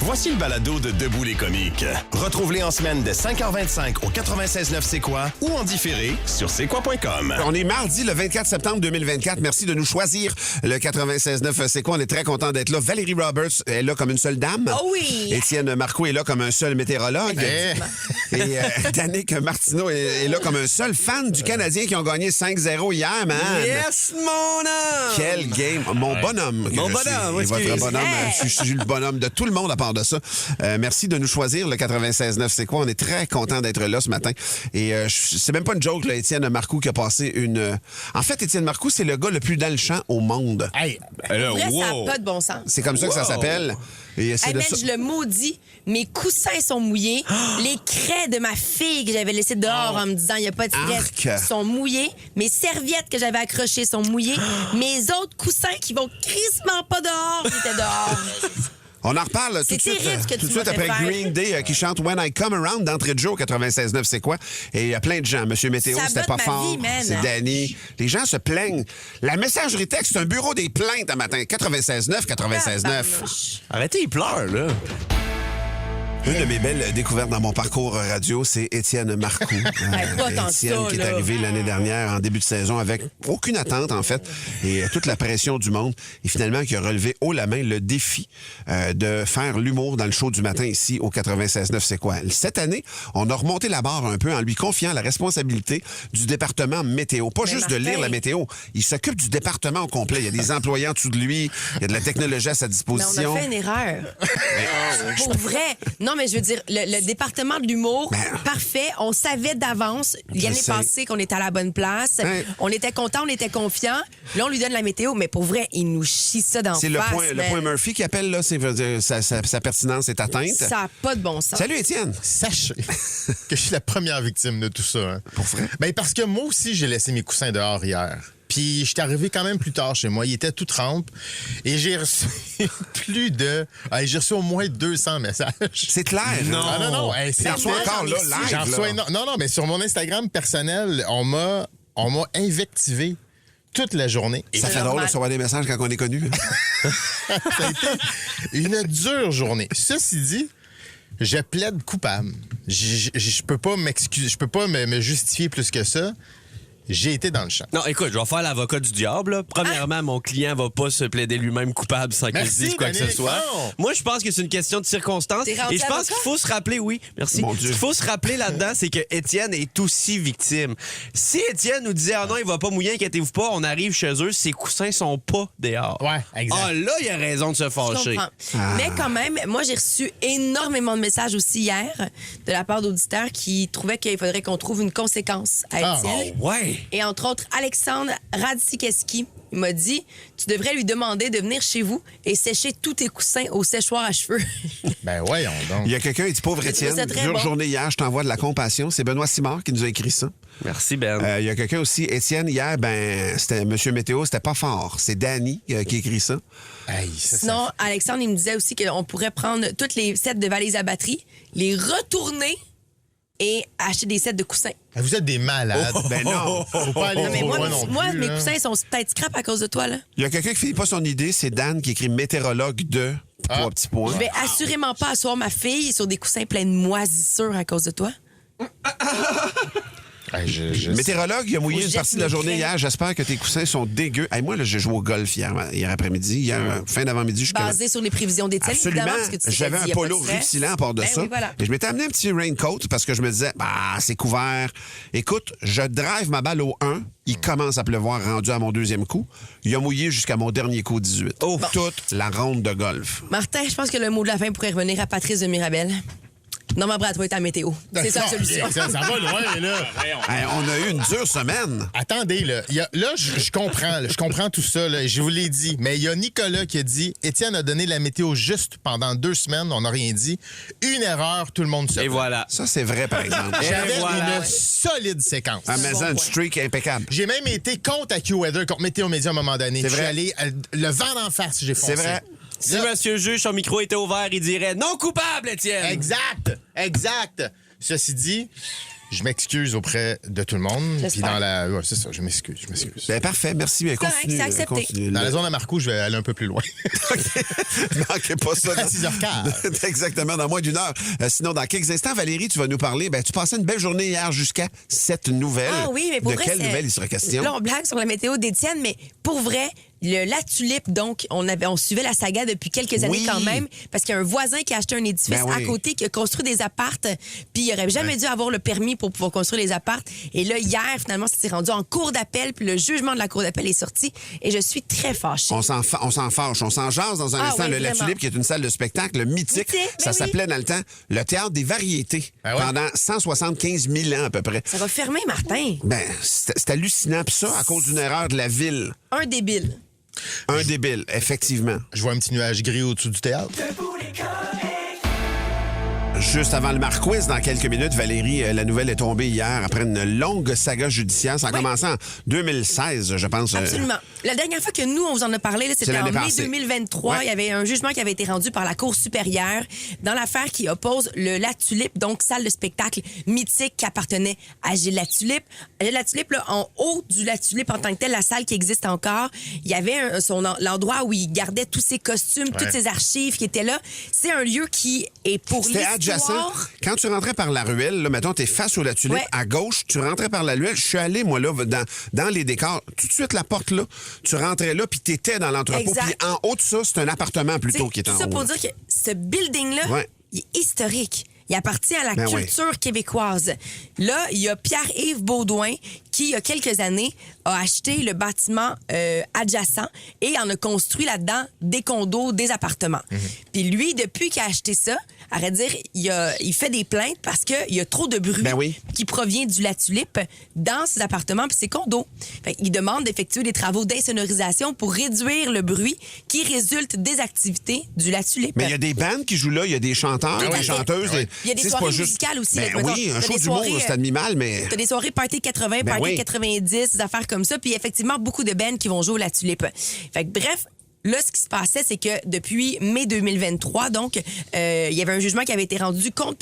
Voici le balado de Debout les comiques. Retrouve-les en semaine de 5h25 au 96.9 C'est quoi ou en différé sur c'est quoi.com. On est mardi le 24 septembre 2024. Merci de nous choisir le 96.9 C'est quoi. On est très content d'être là. Valérie Roberts est là comme une seule dame. Oh oui! Étienne Marcoux est là comme un seul météorologue. Et Danick Martineau est là comme un seul fan du Canadien qui ont gagné 5-0 hier, man. Yes, mon homme! Quel game. Mon bonhomme. Mon bonhomme, Et votre bonhomme. Je suis le bonhomme de tout le monde à part de ça. Merci de nous choisir, le 96.9 C'est quoi. On est très content d'être là ce matin. Et c'est même pas une joke, là, Étienne Marcoux qui a passé une... En fait, Étienne Marcoux, c'est le gars le plus dans le champ au monde. Hey, là, ça n'a pas de bon sens. C'est comme ça que ça s'appelle. Et c'est Hey, de man, ça... je le maudis. Mes coussins sont mouillés. Les craies de ma fille que j'avais laissées dehors en me disant il n'y a pas de stress sont mouillés. Mes serviettes que j'avais accrochées sont mouillées. Mes autres coussins qui vont crissement pas dehors, ils étaient dehors. On en reparle tout de suite, après Green Day qui chante When I Come Around d'entrée de jeu au 96.9 C'est quoi. Et il y a plein de gens. Monsieur Météo, ça c'était pas fort. Vie, c'est Danny. Les gens se plaignent. La messagerie texte, c'est un bureau des plaintes un matin. 96.9, 96.9. Arrêtez, il pleure, là. Une de mes belles découvertes dans mon parcours radio, c'est Étienne Marcoux. Étienne qui est arrivé l'année dernière en début de saison avec aucune attente, en fait, et toute la pression du monde. Et finalement, qui a relevé haut la main le défi de faire l'humour dans le show du matin ici au 96.9 C'est quoi. Cette année, on a remonté la barre un peu en lui confiant la responsabilité du département météo. Pas juste de lire la météo. Il s'occupe du département au complet. Il y a des employés en dessous de lui. Il y a de la technologie à sa disposition. Mais on a fait une erreur. Pour vrai. Non, mais je veux dire, le département de l'humour, parfait. On savait d'avance, l'année passée, qu'on était à la bonne place. On était content, on était confiant. Là, on lui donne la météo, mais pour vrai, il nous chie ça d'en face. C'est le point Murphy qui appelle, là. Sa pertinence est atteinte. Ça n'a pas de bon sens. Salut, Étienne. Sachez que je suis la première victime de tout ça. Hein. Pour vrai? Ben, parce que moi aussi, j'ai laissé mes coussins dehors hier. Puis, je suis arrivé quand même plus tard chez moi. Il était tout trempe. Et j'ai reçu j'ai reçu au moins 200 messages. C'est clair. Non. C'est encore là, live. Non, mais sur mon Instagram personnel, on m'a invectivé toute la journée. Ça fait drôle de recevoir des messages quand on est connu. Ça a été une dure journée. Ceci dit, je plaide coupable. Je peux pas m'excuser. Je peux pas me justifier plus que ça. J'ai été dans le champ. Non, écoute, je vais faire l'avocat du diable. Là. Premièrement, mon client va pas se plaider lui-même coupable sans que je dise quoi que ce soit. Moi, je pense que c'est une question de circonstance. Et je pense qu'il faut se rappeler, merci. Ce qu'il faut se rappeler là-dedans, c'est que Étienne est aussi victime. Si Étienne nous disait, non, il va pas mouiller, inquiétez-vous pas, on arrive chez eux, ses coussins sont pas dehors. Ouais, exact. Ah, là, il y a raison de se fâcher. Mais quand même, moi, j'ai reçu énormément de messages aussi hier de la part d'auditeurs qui trouvaient qu'il faudrait qu'on trouve une conséquence à Étienne. Ouais. Et entre autres, Alexandre Radsikowski m'a dit « Tu devrais lui demander de venir chez vous et sécher tous tes coussins au séchoir à cheveux. » Ben voyons donc. Il y a quelqu'un qui dit « Pauvre Étienne, dure journée hier, je t'envoie de la compassion. » C'est Benoît Simard qui nous a écrit ça. Merci, Ben. Il y a quelqu'un aussi, Étienne, hier, c'était Monsieur Météo, c'était pas fort. C'est Danny qui écrit ça. Hey, Sinon, Alexandre, il me disait aussi qu'on pourrait prendre toutes les sets de valises à batterie, les retourner et acheter des sets de coussins. Vous êtes des malades. Ben non. Faut pas aller trop loin non plus. Moi, mes là. coussins sont peut-être scrap à cause de toi, là. Il y a quelqu'un qui finit pas son idée, c'est Dan qui écrit météorologue de 3 petits points. Je vais assurément pas asseoir ma fille sur des coussins pleins de moisissures à cause de toi. Météorologue, il a mouillé une partie de la journée hier. J'espère que tes coussins sont dégueux. Hey, moi, là, j'ai joué au golf hier après-midi. Hier, fin d'avant-midi. Basé sur les prévisions d'Étienne, évidemment. Parce que tu J'avais un polo rutilant à part de ça. Oui, voilà. Et je m'étais amené un petit raincoat parce que je me disais, c'est couvert. Écoute, je drive ma balle au 1. Il commence à pleuvoir rendu à mon deuxième coup. Il a mouillé jusqu'à mon dernier coup 18. Toute la ronde de golf. Martin, je pense que le mot de la fin pourrait revenir à Patrice de Mirabel. Normand Bratois est à météo. C'est ça la solution. Ça va loin, là. Hey, on a eu une dure semaine. Attendez, là. Je comprends. Je comprends tout ça. Là, je vous l'ai dit. Mais il y a Nicolas qui a dit Étienne a donné la météo juste pendant 2 semaines. On n'a rien dit. Une erreur, tout le monde se Et voilà. Ça, c'est vrai, par exemple. J'avais une solide séquence. Amazon streak impeccable. J'ai même été contre AccuWeather, contre Météo Média à un moment donné. C'est vrai. Je suis allé le vent d'en face, j'ai foncé. C'est vrai. Si Monsieur le juge, son micro était ouvert, il dirait non coupable, Étienne. Exact. Ceci dit, Je m'excuse auprès de tout le monde. Puis dans la... Ouais, c'est ça, je m'excuse. Ben, parfait, merci. Continue, c'est accepté. continue. Dans la zone à Marcoux, je vais aller un peu plus loin. Manquez pas ça. À 6h15. Exactement, dans moins d'une heure. Sinon, dans quelques instants, Valérie, tu vas nous parler. Ben, tu passais une belle journée hier jusqu'à cette nouvelle. Ah oui, mais pour de vrai, quelle nouvelle il sera question? Là, on blague sur la météo d'Étienne, mais pour vrai, la tulipe, donc, on suivait la saga depuis quelques années quand même, parce qu'il y a un voisin qui a acheté un édifice à côté, qui a construit des appartes, puis il aurait jamais dû avoir le permis pour pouvoir construire les appartes. Et là, hier, finalement, ça s'est rendu en cour d'appel, puis le jugement de la cour d'appel est sorti, et je suis très fâchée. On s'en fâche, on s'en jase dans un instant. La Tulipe, qui est une salle de spectacle mythique, ça s'appelait dans le temps le Théâtre des variétés, pendant 175 000 ans à peu près. Ça va fermer, Martin. Ben, c'est hallucinant, puis ça, à cause d'une erreur de la ville. Un débile. Un débile, effectivement. Je vois un petit nuage gris au-dessus du théâtre. Juste avant le Marquise, dans quelques minutes, Valérie, la nouvelle est tombée hier après une longue saga judiciaire. Ça a commencé en 2016, je pense. Absolument. La dernière fois que nous, on vous en a parlé, là, c'était en mai 2023. Il y avait un jugement qui avait été rendu par la Cour supérieure dans l'affaire qui oppose la Tulipe, donc salle de spectacle mythique qui appartenait à Gilles Latulippe. Gilles Latulippe, là, en haut du Latulippe en tant que tel, la salle qui existe encore, il y avait l'endroit où il gardait tous ses costumes, toutes ses archives qui étaient là. C'est un lieu qui est pour l'histoire. Quand tu rentrais par la ruelle, là, mettons, t'es face au Latulippe, à gauche, tu rentrais par la ruelle. Je suis allé, moi, là, dans les décors. Tout de suite, la porte, là, tu rentrais là, puis t'étais dans l'entrepôt. Puis en haut de ça, c'est un appartement plutôt qui est en haut. C'est ça pour dire que ce building-là, il est historique. Il appartient à la culture québécoise. Là, il y a Pierre-Yves Beaudoin qui, il y a quelques années, a acheté le bâtiment adjacent et en a construit là-dedans des condos, des appartements. Puis lui, depuis qu'il a acheté ça, à vrai dire, il fait des plaintes parce qu'il y a trop de bruit qui provient du Latulippe dans ses appartements puis ses condos. Fait qu'il demande d'effectuer des travaux d'insonorisation pour réduire le bruit qui résulte des activités du Latulippe. Mais il y a des bandes qui jouent là, il y a des chanteurs, des chanteuses. Il y a des soirées musicales aussi. Oui, un show d'humour, c'est admirable, mais... T'as des soirées party 80, party 90, des affaires comme ça. Puis effectivement, beaucoup de bands qui vont jouer au Latulippe. Fait que bref... Là, ce qui se passait, c'est que depuis mai 2023, donc, il y avait un jugement qui avait été rendu contre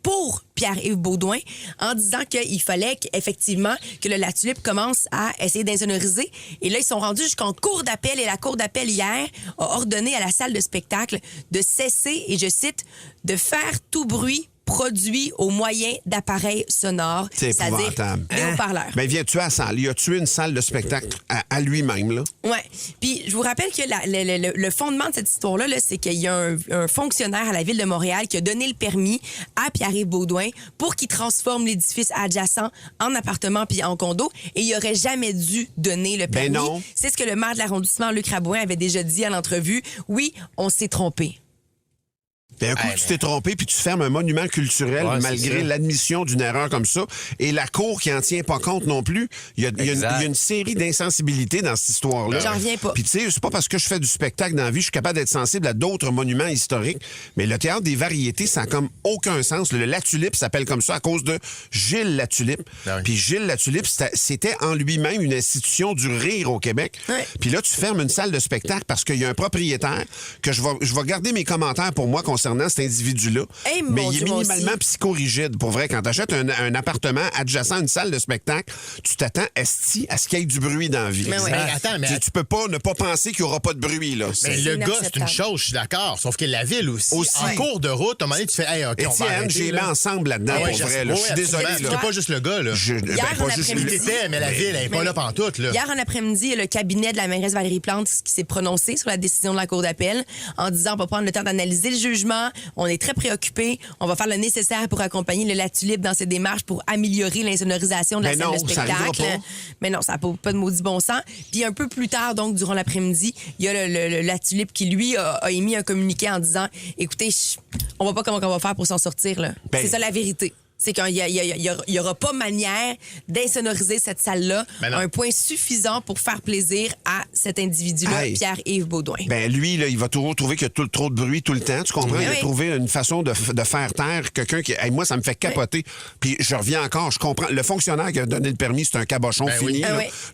pour Pierre-Yves Beaudoin en disant qu'il fallait effectivement que le Latulippe commence à essayer d'insonoriser. Et là, ils sont rendus jusqu'en cour d'appel et la cour d'appel hier a ordonné à la salle de spectacle de cesser, et je cite, de faire tout bruit produit au moyen d'appareils sonores, c'est-à-dire des haut-parleurs. Mais viens-tu à la salle? Il a tué une salle de spectacle à lui-même, là. Oui. Puis je vous rappelle que le fondement de cette histoire-là, c'est qu'il y a un fonctionnaire à la Ville de Montréal qui a donné le permis à Pierre-Yves Beaudoin pour qu'il transforme l'édifice adjacent en appartement puis en condo, et il aurait jamais dû donner le permis. Ben non. C'est ce que le maire de l'arrondissement, Luc Rabouin, avait déjà dit à l'entrevue. Oui, on s'est trompé. Puis un coup, tu t'es trompé, puis tu fermes un monument culturel malgré l'admission d'une erreur comme ça. Et la Cour qui en tient pas compte non plus. Il y a une série d'insensibilités dans cette histoire-là. J'en reviens pas. Puis tu sais, c'est pas parce que je fais du spectacle dans la vie, je suis capable d'être sensible à d'autres monuments historiques. Mais le Théâtre des variétés, ça n'a comme aucun sens. Le Latulippe s'appelle comme ça à cause de Gilles Latulippe. Puis Gilles Latulippe, c'était en lui-même une institution du rire au Québec. Puis là, tu fermes une salle de spectacle parce qu'il y a un propriétaire que je vais garder mes commentaires pour moi concernant cet individu-là. Mais il est minimalement psychorigide. Pour vrai, quand tu achètes un appartement adjacent à une salle de spectacle, tu t'attends à ce qu'il y ait du bruit dans la vie. Mais attends, tu peux pas ne pas penser qu'il n'y aura pas de bruit. Là. Mais le gars, c'est une chose, je suis d'accord. Sauf que la ville aussi. En cours de route, à un moment donné, tu fais, hey, OK, on va arrêter. J'ai mis ensemble là-dedans, pour vrai. Je suis désolé. C'est pas juste le gars, là. Pas juste lui. Mais la ville, elle n'est pas là pantoute, là. Hier en après-midi, le cabinet de la mairesse Valérie Plante qui s'est prononcé sur la décision de la Cour d'appel en disant on va prendre le temps d'analyser le jugement. On est très préoccupés. On va faire le nécessaire pour accompagner le Latulippe dans ses démarches pour améliorer l'insonorisation de la salle de spectacle. Mais non, ça n'a pas de maudit bon sens. Puis un peu plus tard, donc, durant l'après-midi, il y a le Latulippe qui, lui, a émis un communiqué en disant écoutez, on ne voit pas comment on va faire pour s'en sortir, là. C'est ça la vérité. C'est qu'il n'y aura pas manière d'insonoriser cette salle-là à un point suffisant pour faire plaisir à cet individu-là, Pierre-Yves Beaudoin. Ben lui, là, il va toujours trouver qu'il y a trop de bruit tout le temps. Tu comprends? Il a trouvé une façon de faire taire quelqu'un qui... Hey, moi, ça me fait capoter. Puis je reviens encore, je comprends. Le fonctionnaire qui a donné le permis, c'est un cabochon fini.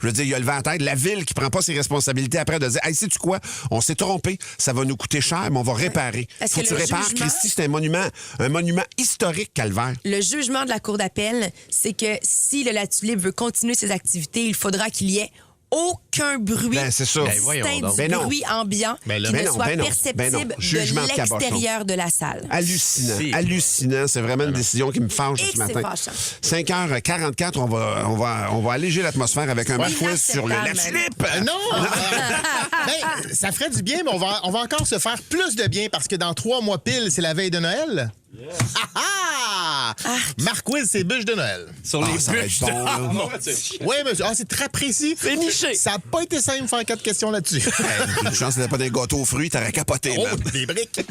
Je veux dire, il a levé la tête. La ville qui prend pas ses responsabilités après de dire « Hey, sais-tu quoi? On s'est trompé. Ça va nous coûter cher, mais on va réparer. » Faut que tu répares. Christy, c'est un monument historique, Calvaire. Le jugement de la Cour d'appel, c'est que si le La Tulipe veut continuer ses activités, il faudra qu'il y ait aucun bruit distinct du bruit ambiant qui ne soit perceptible de l'extérieur de la salle. Hallucinant. C'est vraiment une décision qui me fâche ce matin. 5h44, on va alléger l'atmosphère avec un quiz sur le La Tulipe. Non! Ça ferait du bien, mais on va encore se faire plus de bien parce que dans 3 mois pile, c'est la veille de Noël. Yeah. Marc-Quiz, c'est bûches de Noël. Sur les bûches de Noël. Oui, monsieur. C'est très précis. C'est niché. Ça n'a pas été simple de faire 4 questions là-dessus. Une chance que c'était pas des gâteaux aux fruits, t'aurais capoté. Des briques.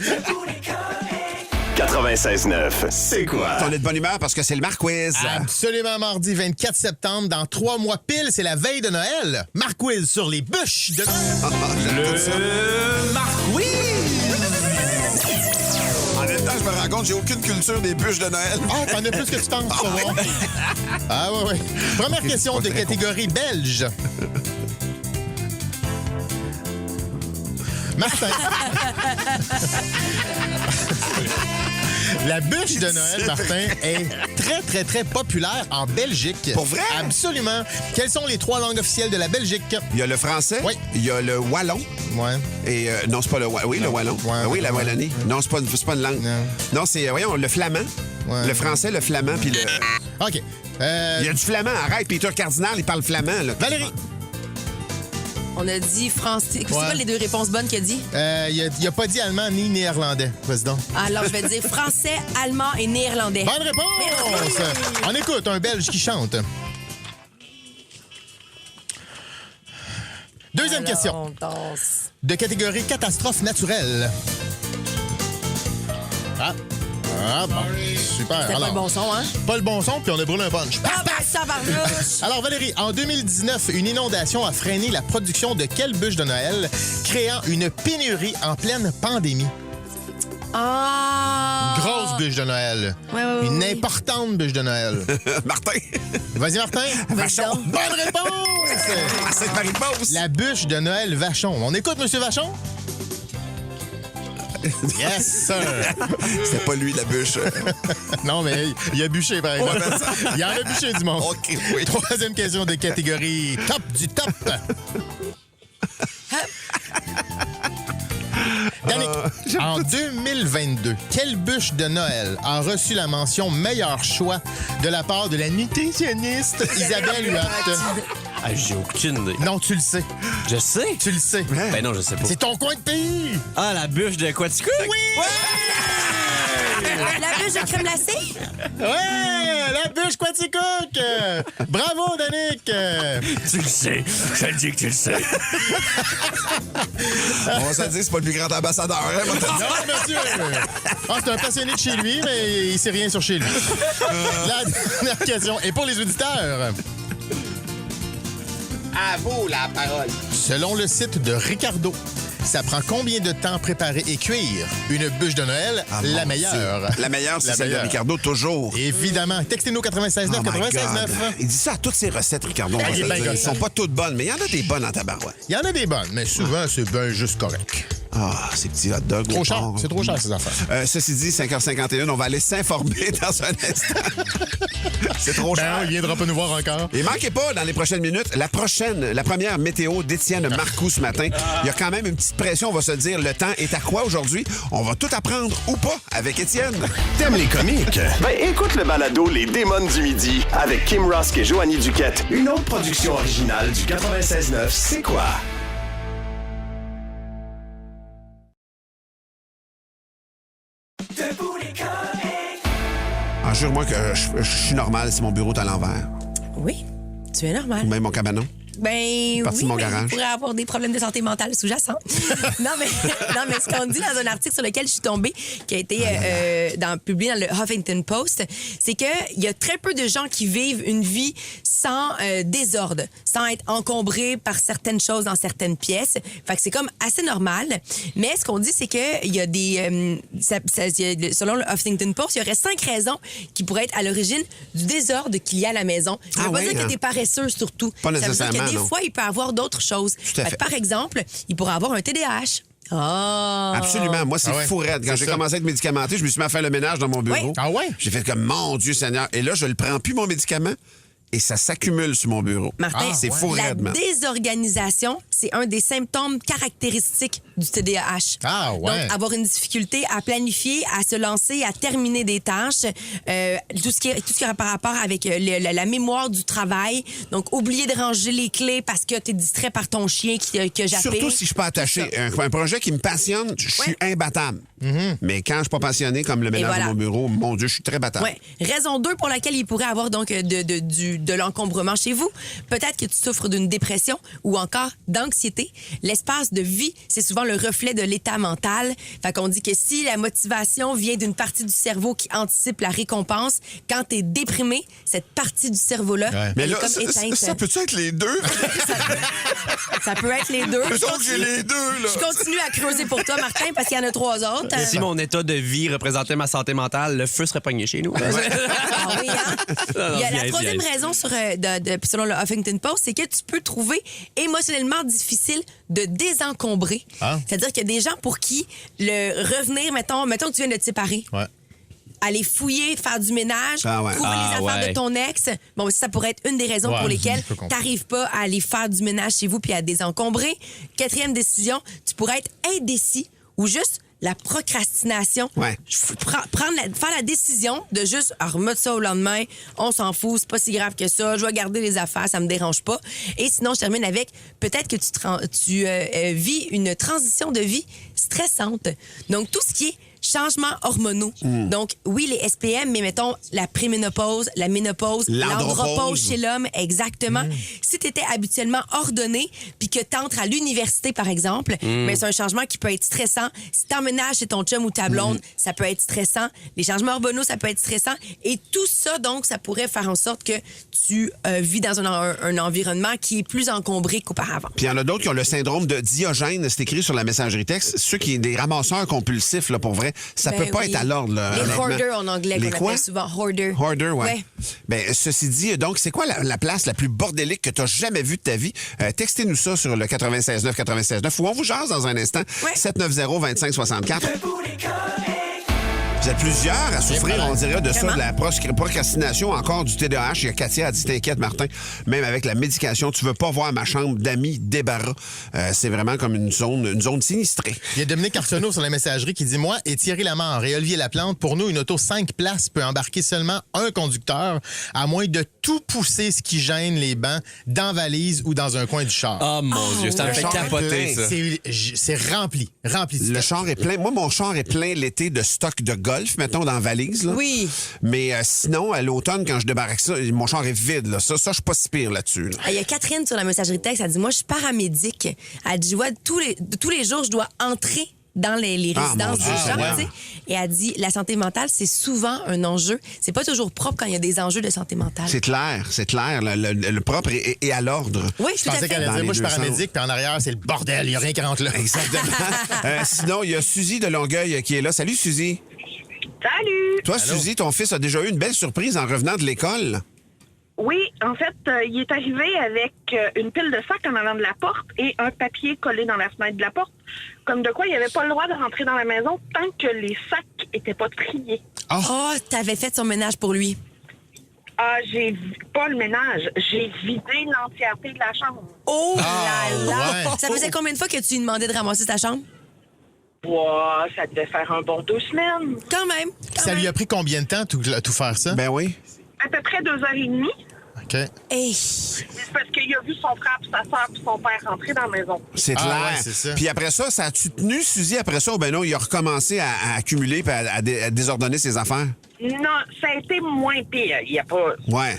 96.9, c'est quoi? On est de bonne humeur parce que c'est le Marc-Quiz. Absolument, mardi 24 septembre. Dans 3 mois pile, c'est la veille de Noël. Marc-Quiz sur les bûches de Noël. Le Marc-Quiz! En même temps, je me rends compte, j'ai aucune culture des bûches de Noël. T'en as plus que tu penses, ça va. Ouais. Première question de catégorie belge. Martin. La bûche de Noël, Martin, est très, très, très populaire en Belgique. Pour vrai? Absolument. Quelles sont les 3 langues officielles de la Belgique? Il y a le français. Oui. Il y a le wallon. Ouais. Et non, c'est pas le wallon. Oui, le wallon. Ouais, oui, la wallonie. Non, c'est pas une langue. Non, c'est, voyons, le flamand. Ouais. Le français, le flamand, puis le... OK. Il y a du flamand. Arrête, Peter Cardinal, il parle flamand. Là. Valérie. On a dit français. C'est quoi les 2 réponses bonnes qu'il a dit? Il a pas dit allemand ni néerlandais, président. Alors, je vais dire français, allemand et néerlandais. Bonne réponse! Merci. On écoute un Belge qui chante. Deuxième question. De catégorie catastrophe naturelle. Bon, super. C'est pas le bon son, hein? Pas le bon son, puis on a brûlé un punch. Ça va. Alors, Valérie, en 2019, une inondation a freiné la production de quelle bûche de Noël, créant une pénurie en pleine pandémie? Grosse bûche de Noël. Une importante bûche de Noël. Martin. Vas-y, Martin. Vachon. Bonne réponse! C'est Marie-Pause. La bûche de Noël Vachon. On écoute, Monsieur Vachon? Yes, sir! C'était pas lui, la bûche. Non, mais il a bûché, par exemple. Il en a bûché du monde. OK, oui. 3e question de catégorie top du top. Danick, en 2022, quelle bûche de Noël a reçu la mention meilleur choix de la part de la nutritionniste Isabelle Huot? J'ai aucune idée. Non, tu le sais. Je sais? Tu le sais. Ben non, je sais pas. C'est ton coin de pays. La bûche de Quaticook? Oui! Ouais! La bûche de crème glacée? Ouais! La bûche Quaticook! Bravo, Danick! Tu le sais. Je te dis que tu le sais. On va se dire, c'est pas le plus grand ambassadeur. Hein, non, monsieur! C'est un passionné de chez lui, mais il sait rien sur chez lui. La dernière question est pour les auditeurs. À vous, la parole. Selon le site de Ricardo, ça prend combien de temps préparer et cuire une bûche de Noël, la meilleure? La meilleure, c'est celle de Ricardo, toujours. Évidemment. Textez-nous 96.9, 96.9. Il dit ça à toutes ses recettes, Ricardo. Ils sont pas toutes bonnes, mais il y en a des bonnes en tabarouette. Il y en a des bonnes, mais souvent, c'est bien juste correct. Ces petits hot dogs. Trop cher. C'est trop cher, ces affaires. Ceci dit, 5h51, on va aller s'informer dans un instant. C'est trop cher. Il viendra pas nous voir encore. Et manquez pas, dans les prochaines minutes, la première météo d'Étienne Marcoux ce matin. Il y a quand même une petite pression, on va se dire, le temps est à quoi aujourd'hui? On va tout apprendre ou pas avec Étienne. T'aimes les comiques? Ben écoute le balado Les Démons du Midi avec Kim Rusk et Joanie Duquette. Une autre production originale du 96.9 C'est quoi? Jure-moi que je suis normal si mon bureau est à l'envers. Oui, tu es normal. Ou même mon cabanon. Ben oui, de mon garage. il pourrait avoir des problèmes de santé mentale sous-jacents. non, mais ce qu'on dit dans un article sur lequel je suis tombée, qui a été publié dans le Huffington Post, c'est qu'il y a très peu de gens qui vivent une vie sans désordre, sans être encombrés par certaines choses dans certaines pièces. Fait que c'est comme assez normal. Mais ce qu'on dit, c'est qu'il y a des... selon le Huffington Post, il y aurait 5 raisons qui pourraient être à l'origine du désordre qu'il y a à la maison. Ça veut pas dire que t'es paresseux, surtout. Pas nécessairement, des fois, il peut avoir d'autres choses. Tout à fait. Par exemple, il pourrait avoir un TDAH. Ah! Absolument. Moi, c'est fou raide. Quand j'ai commencé à être médicamenté, je me suis mis à faire le ménage dans mon bureau. Oui. Ah ouais? J'ai fait comme, mon Dieu Seigneur. Et là, je le prends plus, mon médicament. Et ça s'accumule sur mon bureau. Martin, c'est fou la raide, man. désorganisation, c'est un des symptômes caractéristiques du TDAH. Ah, ouais. Donc, avoir une difficulté à planifier, à se lancer, à terminer des tâches, tout ce qui a par rapport avec la mémoire du travail. Donc, oublier de ranger les clés parce que tu es distrait par ton chien qui a jappé. Surtout si je suis pas attaché. Un projet qui me passionne, je suis imbattable. Mais quand je suis pas passionné, comme le ménage de mon bureau, mon Dieu, je suis très battable. Ouais. Raison 2 pour laquelle il pourrait avoir donc de l'encombrement chez vous. Peut-être que tu souffres d'une dépression ou encore d'anxiété. L'espace de vie, c'est souvent le reflet de l'état mental. Fait qu'on dit que si la motivation vient d'une partie du cerveau qui anticipe la récompense, quand t'es déprimé, cette partie du cerveau-là, Mais elle là, est comme éteinte. ça peut-tu être les deux? Ça peut être les deux. Donc, j'ai les deux, là. Je continue à creuser pour toi, Martin, parce qu'il y en a 3 autres. Si mon état de vie représentait ma santé mentale, le feu serait pogné chez nous. Ah oui, hein? Il y a la troisième raison selon le Huffington Post, c'est que tu peux trouver émotionnellement difficile de désencombrer. C'est-à-dire qu'il y a des gens pour qui le revenir, mettons que tu viens de te séparer. Ouais. Aller fouiller, faire du ménage, trouver les affaires de ton ex. Bon, ça pourrait être une des raisons pour lesquelles tu n'arrives pas à aller faire du ménage chez vous puis à désencombrer. 4e décision, tu pourrais être indécis ou juste la procrastination. Faire la décision de juste remettre ça au lendemain, on s'en fout, c'est pas si grave que ça, je vais garder les affaires, ça me dérange pas. Et sinon, je termine avec peut-être que tu vis une transition de vie stressante. Donc, tout ce qui est changements hormonaux. Donc, oui, les SPM, mais mettons la préménopause, la ménopause, l'andropause chez l'homme, exactement. Si tu étais habituellement ordonné puis que tu entres à l'université, par exemple, mais c'est un changement qui peut être stressant. Si tu emménages chez ton chum ou ta blonde, ça peut être stressant. Les changements hormonaux, ça peut être stressant. Et tout ça, donc, ça pourrait faire en sorte que tu vis dans un environnement qui est plus encombré qu'auparavant. Puis il y en a d'autres qui ont le syndrome de Diogène. C'est écrit sur la messagerie texte. Ceux qui des ramasseurs compulsifs, là, pour vrai, ça peut pas être à l'ordre. Là, les hoarders en anglais, qu'on appelle souvent hoarder. Hoarder, ouais. Ben, ceci dit, donc, c'est quoi la place la plus bordélique que tu as jamais vue de ta vie? Textez-nous ça sur le 96.9, 96.9 ou on vous jase dans un instant. 790-2564. Vous êtes plusieurs à souffrir, on dirait, de ça, de la procrastination, encore du TDAH. Il y a Katia a dit, t'inquiète, Martin, même avec la médication, tu veux pas voir ma chambre d'amis débarras. C'est vraiment comme une zone sinistrée. Il y a Dominique Arsenault sur la messagerie qui dit, moi et Thierry Lamar et Olivier Laplante, pour nous, une auto 5 places peut embarquer seulement un conducteur, à moins de tout pousser ce qui gêne les bancs dans valise ou dans un coin du char. Oh mon Dieu, ça me fait capoter, ça. C'est rempli. Le char est plein. Moi, mon char est plein l'été de stock de golf, mettons, dans la valise. Là. Oui. Mais sinon, à l'automne, quand je débarque ça, mon char est vide. Là. Ça, je suis pas si pire là-dessus. Là. Il y a Catherine sur la messagerie texte, elle dit, moi, je suis paramédic. Elle dit, tous les jours, je dois entrer dans les résidences des gens, tu sais. Et elle dit, la santé mentale, c'est souvent un enjeu. C'est pas toujours propre quand il y a des enjeux de santé mentale. C'est clair. Le propre est à l'ordre. Oui, je pensais qu'elle allait dire, moi, je suis paramédic, puis en arrière, c'est le bordel. Il n'y a rien qui rentre là. Exactement. Sinon, il y a Suzy de Longueuil qui est là. Salut, Suzy. Salut! Toi, Allô? Suzy, ton fils a déjà eu une belle surprise en revenant de l'école. Oui, en fait, il est arrivé avec une pile de sacs en avant de la porte et un papier collé dans la fenêtre de la porte. Comme de quoi, il n'avait pas le droit de rentrer dans la maison tant que les sacs n'étaient pas triés. Oh, t'avais fait son ménage pour lui. Ah, pas le ménage. J'ai vidé l'entièreté de la chambre. Oh là là! Ouais. Ça faisait combien de fois que tu lui demandais de ramasser ta chambre? Wow, ça devait faire un bon 2 semaines. Quand même. Ça lui a pris combien de temps tout faire ça? Ben oui. À peu près 2h30. OK. Hey. C'est parce qu'il a vu son frère, sa soeur et son père rentrer dans la maison. C'est clair. Ouais, c'est ça. Puis après ça a-tu tenu, Suzy, après ça? Ou ben non, il a recommencé à accumuler et à désordonner ses affaires? Non, ça a été moins pire. Il n'y a pas... Ouais.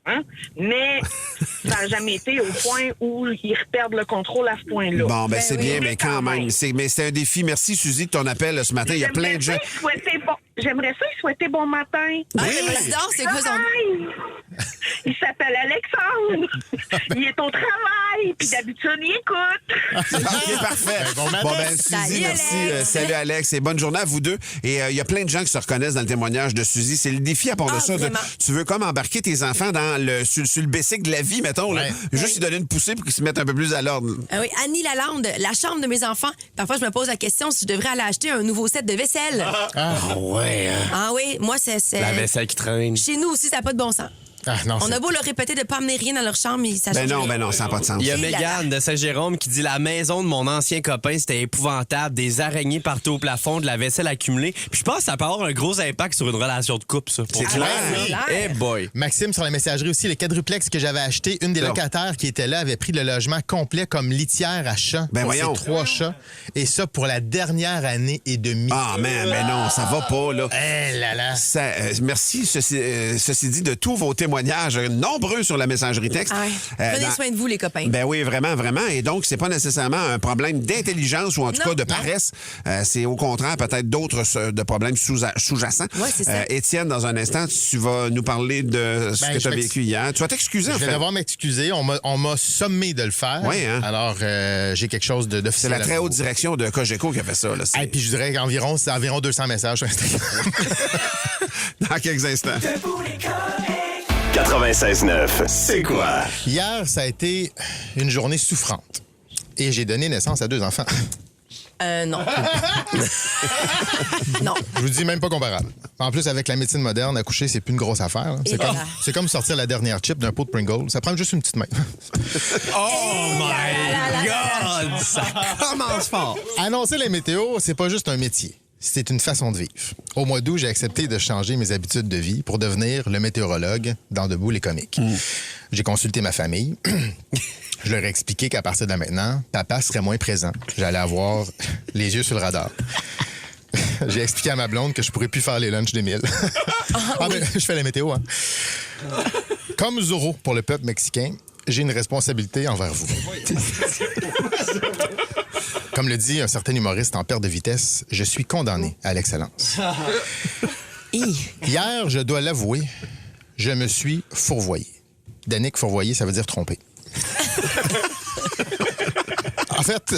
Hein? Mais ça n'a jamais été au point où ils perdent le contrôle à ce point-là. Bon, ben c'est bien, mais quand même. Mais c'est un défi. Merci, Suzy, de ton appel ce matin. Il y a plein de gens. J'aimerais ça lui souhaiter bon matin. Ah, le président, c'est quoi son... Il s'appelle Alexandre. Il est au travail, puis d'habitude, il écoute. OK, parfait. Bon matin. Suzy, merci. Salut, Alex. Et bonne journée à vous deux. Et il y a plein de gens qui se reconnaissent dans le témoignage de Suzy. C'est le défi à part de ça. Tu veux comme embarquer tes enfants sur le bicycle de la vie, mettons. Là. Juste lui donner une poussée pour qu'ils se mettent un peu plus à l'ordre. Oui, Annie Lalande, la chambre de mes enfants. Parfois, je me pose la question si je devrais aller acheter un nouveau set de vaisselle. Ah ouais. Ah oui, moi, c'est... La vaisselle qui traîne. Chez nous aussi, ça n'a pas de bon sens. On a beau leur répéter de ne pas amener rien dans leur chambre, mais ça change rien. Ben non, ça n'a pas de sens. Il y a Mégane de Saint-Jérôme qui dit la maison de mon ancien copain, c'était épouvantable, des araignées partout au plafond, de la vaisselle accumulée. Puis je pense que ça peut avoir un gros impact sur une relation de couple, ça. C'est clair. Eh boy. Maxime, sur la messagerie aussi, le quadruplex que j'avais acheté, une des locataires qui était là avait pris le logement complet comme litière à chat pour ses 3 chats. Et ça pour la dernière année et demie. Ah, mais non, ça va pas, là. Eh là là. Merci, ceci dit, de tous vos témoignages nombreux sur la messagerie texte. Prenez soin de vous, les copains. Ben oui, vraiment, vraiment. Et donc, c'est pas nécessairement un problème d'intelligence ou en tout cas de paresse. C'est au contraire peut-être d'autres de problèmes sous-jacents. Oui, c'est ça. Étienne, dans un instant, tu vas nous parler de ce que tu as vécu hier. Tu vas t'excuser, en fait. Je vais devoir m'excuser. On m'a sommé de le faire. Oui, hein? Alors, j'ai quelque chose d'officiel. C'est la très haute direction de Cogeco qui a fait ça. Et puis, je dirais qu'environ, c'est environ 200 messages sur Instagram. Dans quelques instants. 96.9, c'est quoi? Hier, ça a été une journée souffrante. Et j'ai donné naissance à 2 enfants. Non. Non. Je vous dis même pas comparable. En plus, avec la médecine moderne, accoucher, c'est plus une grosse affaire. C'est comme sortir la dernière chip d'un pot de Pringles. Ça prend juste une petite main. Oh my God! Ça commence fort. Annoncer les météos, c'est pas juste un métier. C'est une façon de vivre. Au mois d'août, j'ai accepté de changer mes habitudes de vie pour devenir le météorologue dans Debout les comiques. J'ai consulté ma famille. Je leur ai expliqué qu'à partir de maintenant, papa serait moins présent. J'allais avoir les yeux sur le radar. J'ai expliqué à ma blonde que je pourrais plus faire les lunchs d'Émile. Ben, je fais la météo, hein. Comme Zorro pour le peuple mexicain, j'ai une responsabilité envers vous. Comme le dit un certain humoriste en perte de vitesse, je suis condamné à l'excellence. Hier, je dois l'avouer, je me suis fourvoyé. Danick, fourvoyé, ça veut dire tromper. En fait,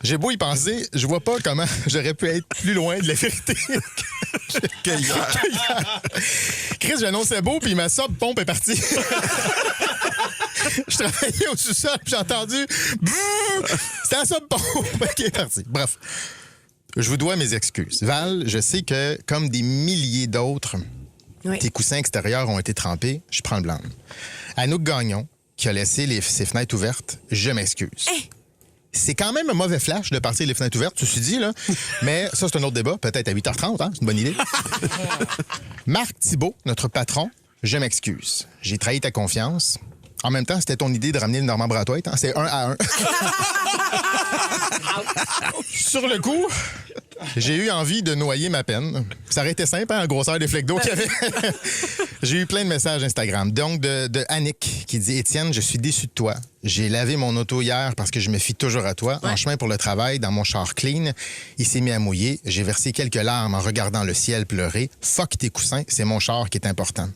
j'ai beau y penser, je vois pas comment j'aurais pu être plus loin de la vérité que hier. Chris, j'annonçais beau, puis ma sub-pompe est partie. Je travaillais au sous-sol, puis j'ai entendu... C'était la sub-pompe qui est partie. Bref, je vous dois mes excuses. Val, je sais que, comme des milliers d'autres, tes coussins extérieurs ont été trempés. Je prends le blanc. Anouk Gagnon, qui a laissé ses fenêtres ouvertes, je m'excuse. C'est quand même un mauvais flash de partir les fenêtres ouvertes, ceci dit, là. Mais ça, c'est un autre débat. Peut-être à 8h30, hein? C'est une bonne idée. Marc Thibault, notre patron, je m'excuse. J'ai trahi ta confiance. En même temps, c'était ton idée de ramener le Normand Brathwaite, hein? C'est 1 à 1. Sur le coup, j'ai eu envie de noyer ma peine. Ça aurait été simple, hein, la grosseur des flecs d'eau qu'il y avait. J'ai eu plein de messages Instagram. Donc, de Annick qui dit « Étienne, je suis déçu de toi. J'ai lavé mon auto hier parce que je me fie toujours à toi. En chemin pour le travail, dans mon char clean, il s'est mis à mouiller. J'ai versé quelques larmes en regardant le ciel pleurer. Fuck tes coussins, c'est mon char qui est important. »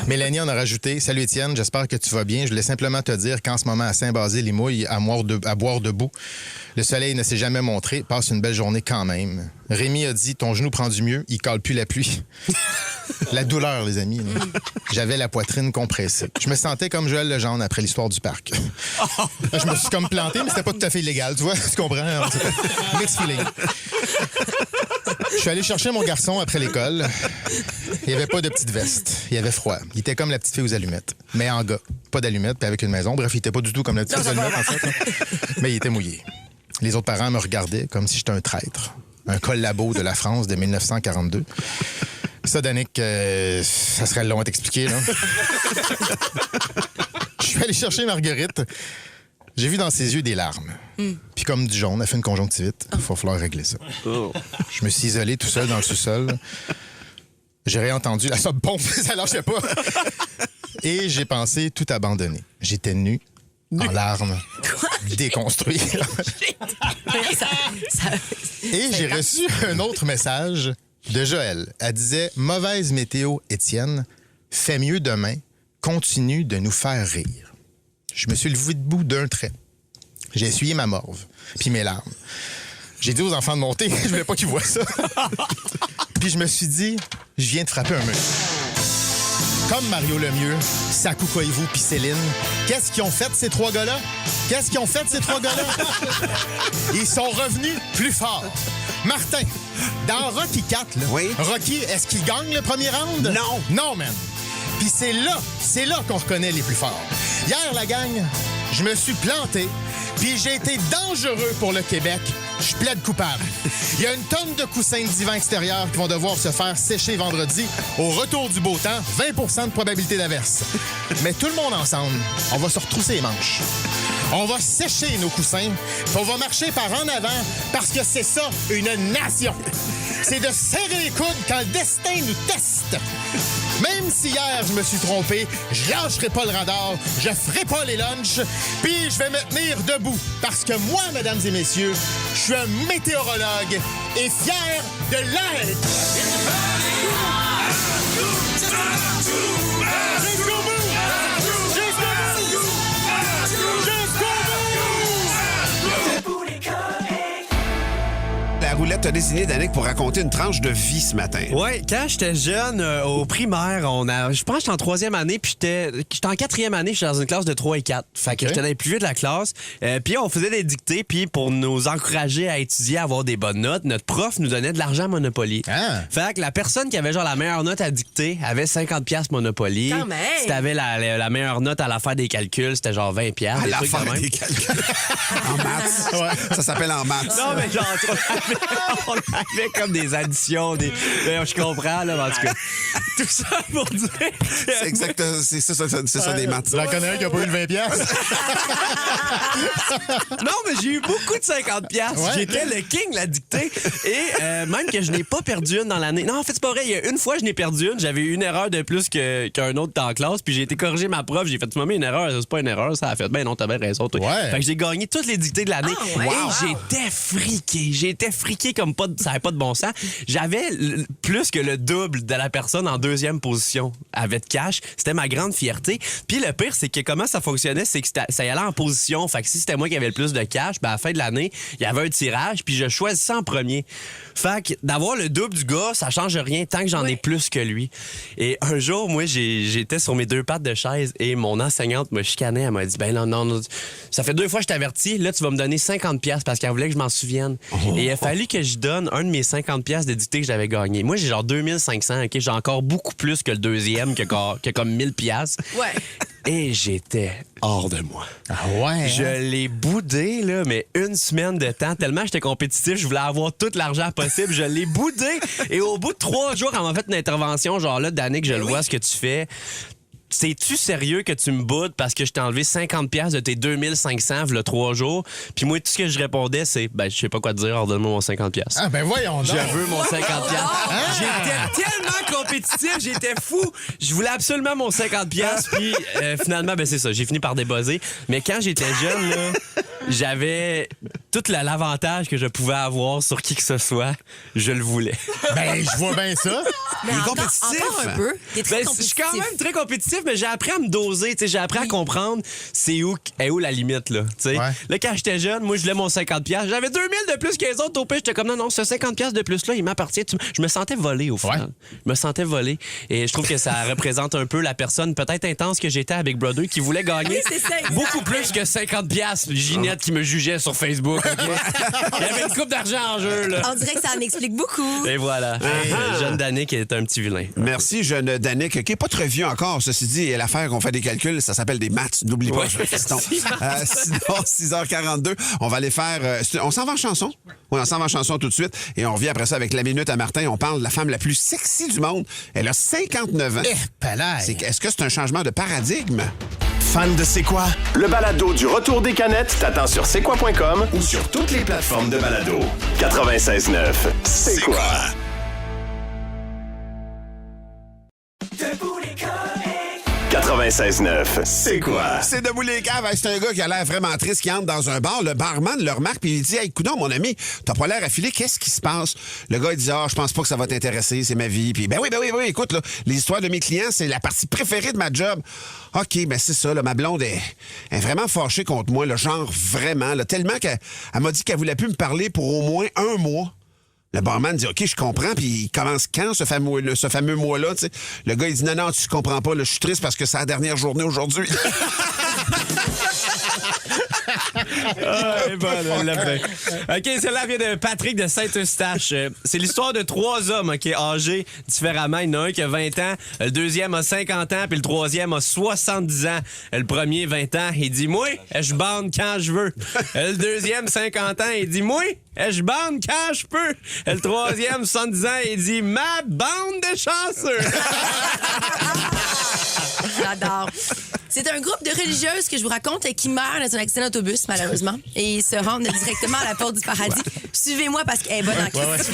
Mélanie en a rajouté « Salut Étienne, j'espère que tu vas bien. Je voulais simplement te dire qu'en ce moment à Saint-Basile, les mouilles à boire debout. Le soleil ne s'est jamais montré. Passe une belle journée quand même. » Rémi a dit « Ton genou prend du mieux. Il cale plus la pluie. » La douleur, les amis. Là. J'avais la poitrine compressée. Je me sentais comme Joël Legendre après l'histoire du parc. Je me suis comme planté, mais c'était pas tout à fait illégal. Tu vois, tu comprends? Mixed feeling. Je suis allé chercher mon garçon après l'école. Il n'y avait pas de petite veste. Il avait froid. Il était comme la petite fille aux allumettes. Mais en gars. Pas d'allumettes, puis avec une maison. Bref, il était pas du tout comme la petite fille aux allumettes, en fait. Là. Mais il était mouillé. Les autres parents me regardaient comme si j'étais un traître. Un collabo de la France de 1942. Ça, Danick, ça serait long à t'expliquer, là. Je suis allé chercher Marguerite. J'ai vu dans ses yeux des larmes. Puis comme du jaune, elle fait une conjonctivite. Il va falloir régler ça. Je me suis isolé tout seul dans le sous-sol. J'ai réentendu la sub-pompe, ça lâchait pas. Et j'ai pensé tout abandonner. J'étais nu, en larmes, déconstruit. Et j'ai reçu un autre message de Joël. Elle disait « Mauvaise météo, Étienne. fais mieux demain, continue de nous faire rire. Je me suis levé debout d'un trait. J'ai essuyé ma morve, puis mes larmes. J'ai dit aux enfants de monter, je voulais pas qu'ils voient ça. Puis je me suis dit, je viens de frapper un mur. Comme Mario Lemieux, Sakou Koivu puis Céline, qu'est-ce qu'ils ont fait, ces trois gars-là? Ils sont revenus plus forts. Martin, dans Rocky 4, là, oui? Rocky, est-ce qu'il gagne le premier round? Non. Non, man. Puis c'est là qu'on reconnaît les plus forts. Hier, la gang, je me suis planté, puis j'ai été dangereux pour le Québec. Je plaide coupable. Il y a une tonne de coussins de divan extérieur qui vont devoir se faire sécher vendredi. Au retour du beau temps, 20% de probabilité d'averse. Mais tout le monde ensemble, on va se retrousser les manches. On va sécher nos coussins, puis on va marcher par en avant parce que c'est ça, une nation. C'est de serrer les coudes quand le destin nous teste. Même si hier, je me suis trompé, je lâcherai pas le radar, je ferai pas les lunchs, puis je vais me tenir debout. Parce que moi, mesdames et messieurs, je suis un météorologue et fier de l'être. La roulette a désigné Danick pour raconter une tranche de vie ce matin. Oui, quand j'étais jeune, au primaire, je pense que j'étais en 3e année, puis j'étais en 4e année, j'étais dans une classe de 3 et 4. Fait que j'étais dans les plus vieux de la classe. Puis on faisait des dictées, puis pour nous encourager à étudier, à avoir des bonnes notes, notre prof nous donnait de l'argent à Monopoly. Ah. Fait que la personne qui avait genre la meilleure note à dicter avait 50$ Monopoly. Quand même. Si t'avais la meilleure note à la faire des calculs, c'était genre 20$. À la fin des calculs. En maths. Ouais. Ça s'appelle en maths. Non, mais genre, on avait comme des additions, je comprends, là, en tout cas. Tout ça pour dire... C'est exact, c'est ça des maths. J'en connais un qui a pas eu le 20$. Non, mais j'ai eu beaucoup de 50$. Ouais. J'étais le king de la dictée. Et même que je n'ai pas perdu une dans l'année. Non, en fait, c'est pas vrai. Il y a une fois, je n'ai perdu une. J'avais eu une erreur de plus qu'un autre en classe. Puis j'ai été corriger ma prof. J'ai fait, tu m'as mis une erreur. C'est pas une erreur. Ça a fait, ben non, t'avais raison, toi. Ouais. Fait que j'ai gagné toutes les dictées de l'année. Oh, wow. Et j'étais friqué. J'étais friqué comme ça n'avait pas de bon sens. J'avais plus que le double de la personne en 2e position avec cash. C'était ma grande fierté. Puis le pire, c'est que comment ça fonctionnait, c'est que ça y allait en position. Fait que si c'était moi qui avais le plus de cash, ben à la fin de l'année, il y avait un tirage, puis je choisissais en premier. Fait que d'avoir le double du gars, ça change rien tant que j'en ai plus que lui. Et un jour, moi, j'étais sur mes 2 pattes de chaise et mon enseignante me chicanait. Elle m'a dit, ben non, ça fait 2 fois que je t'avertis. Là, tu vas me donner 50$ parce qu'elle voulait que je m'en souvienne. Et il a fallu que je donne un de mes 50$ de dictée que j'avais gagné. Moi, j'ai genre 2500, OK? J'ai encore beaucoup plus que le deuxième qui a comme 1000$. Ouais. Et j'étais hors de moi. Ah ouais? Je l'ai boudé, là, mais une semaine de temps. Tellement j'étais compétitif, je voulais avoir tout l'argent possible. Je l'ai boudé. Et au bout de 3 jours, elle m'a fait une intervention, genre là, Danick, je le vois ce que tu fais. C'est-tu sérieux que tu me boudes parce que je t'ai enlevé 50$ de tes 2500 v'là 3 jours? Puis moi, tout ce que je répondais, c'est je sais pas quoi te dire, ordonne-moi mon 50$. Ah ben voyons donc. Je veux mon 50$. J'étais tellement compétitif, j'étais fou. Je voulais absolument mon 50$. Puis finalement, c'est ça, j'ai fini par débuzzer. Mais quand j'étais jeune, là, j'avais tout l'avantage que je pouvais avoir sur qui que ce soit. Je le voulais. Ben, je vois bien ça. Mais encore un peu. T'es très compétitif. Je suis quand même très compétitif, mais j'ai appris à me doser. J'ai appris à comprendre c'est où la limite. Là, ouais. Là, quand j'étais jeune, moi, je voulais mon 50$. J'avais 2000 de plus que les autres. Au pire, j'étais comme non, ce 50$ de plus-là, il m'appartient. Je me sentais volé au final. Ouais. Je me sentais volé. Et je trouve que ça représente un peu la personne peut-être intense que j'étais à Big Brother qui voulait gagner beaucoup plus que 50$. Ginette qui me jugeait sur Facebook. Okay? Il y avait une coupe d'argent en jeu. Là. On dirait que ça en explique beaucoup. Et voilà. Jeune Danick est un petit vilain. Merci, jeune Danick, qui n'est pas très vieux encore. Ceci dit, l'affaire qu'on fait des calculs, ça s'appelle des maths. N'oublie pas, fiston. Sinon, 6h42, on va aller faire... on s'en va en chanson? Oui, on s'en va en chanson tout de suite. Et on revient après ça avec la Minute à Martin. On parle de la femme la plus sexy du monde. Elle a 59 ans. Est-ce que c'est un changement de paradigme? Fan de C'est quoi? Le balado du retour des canettes t'attend sur c'est quoi.com ou sur toutes les plateformes de balado. 96.9, C'est quoi? 96.9, c'est quoi? C'est Debout les caves. C'est un gars qui a l'air vraiment triste, qui entre dans un bar. Le barman le remarque, puis il dit, hey, coudonc, mon ami, t'as pas l'air affilé, qu'est-ce qui se passe? Le gars, il dit, je pense pas que ça va t'intéresser, c'est ma vie. Puis, ben oui, écoute, là, les histoires de mes clients, c'est la partie préférée de ma job. OK, ben c'est ça, là, ma blonde est vraiment fâchée contre moi, le genre vraiment, là, tellement qu'elle m'a dit qu'elle voulait plus me parler pour au moins un mois. Le barman dit, OK, je comprends, puis il commence quand, ce fameux mois-là, tu sais? Le gars, il dit, non, tu comprends pas, là, je suis triste parce que c'est la dernière journée aujourd'hui. OK, celle-là vient de Patrick de Saint-Eustache. C'est l'histoire de 3 hommes âgés différemment. Il y en a un qui a 20 ans, le deuxième a 50 ans, puis le troisième a 70 ans. Le premier, 20 ans, il dit, moi, je bande quand je veux. Le deuxième, 50 ans, il dit, moi, je bande quand je peux. Le troisième, 70 ans, il dit, ma bande de chanceux. J'adore. C'est un groupe de religieuses que je vous raconte qui meurent dans un accident d'autobus, malheureusement, et ils se rendent directement à la porte du paradis. Suivez-moi parce qu'elle est bonne en Christ.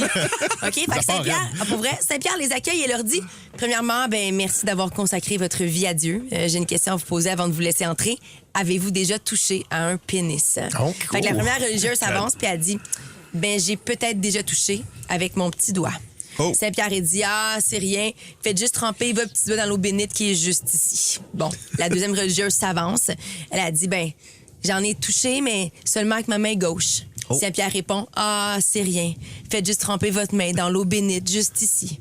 OK? Fait que Saint-Pierre, pour vrai, Saint-Pierre les accueille et leur dit, premièrement, merci d'avoir consacré votre vie à Dieu. J'ai une question à vous poser avant de vous laisser entrer. Avez-vous déjà touché à un pénis? Oh, Fait que la première religieuse avance puis elle dit, j'ai peut-être déjà touché avec mon petit doigt. Oh. Saint-Pierre a dit, c'est rien. Faites juste tremper votre petit doigt dans l'eau bénite qui est juste ici. Bon, la deuxième religieuse s'avance. Elle a dit, j'en ai touché, mais seulement avec ma main gauche. Oh. Saint-Pierre répond, c'est rien. Faites juste tremper votre main dans l'eau bénite juste ici.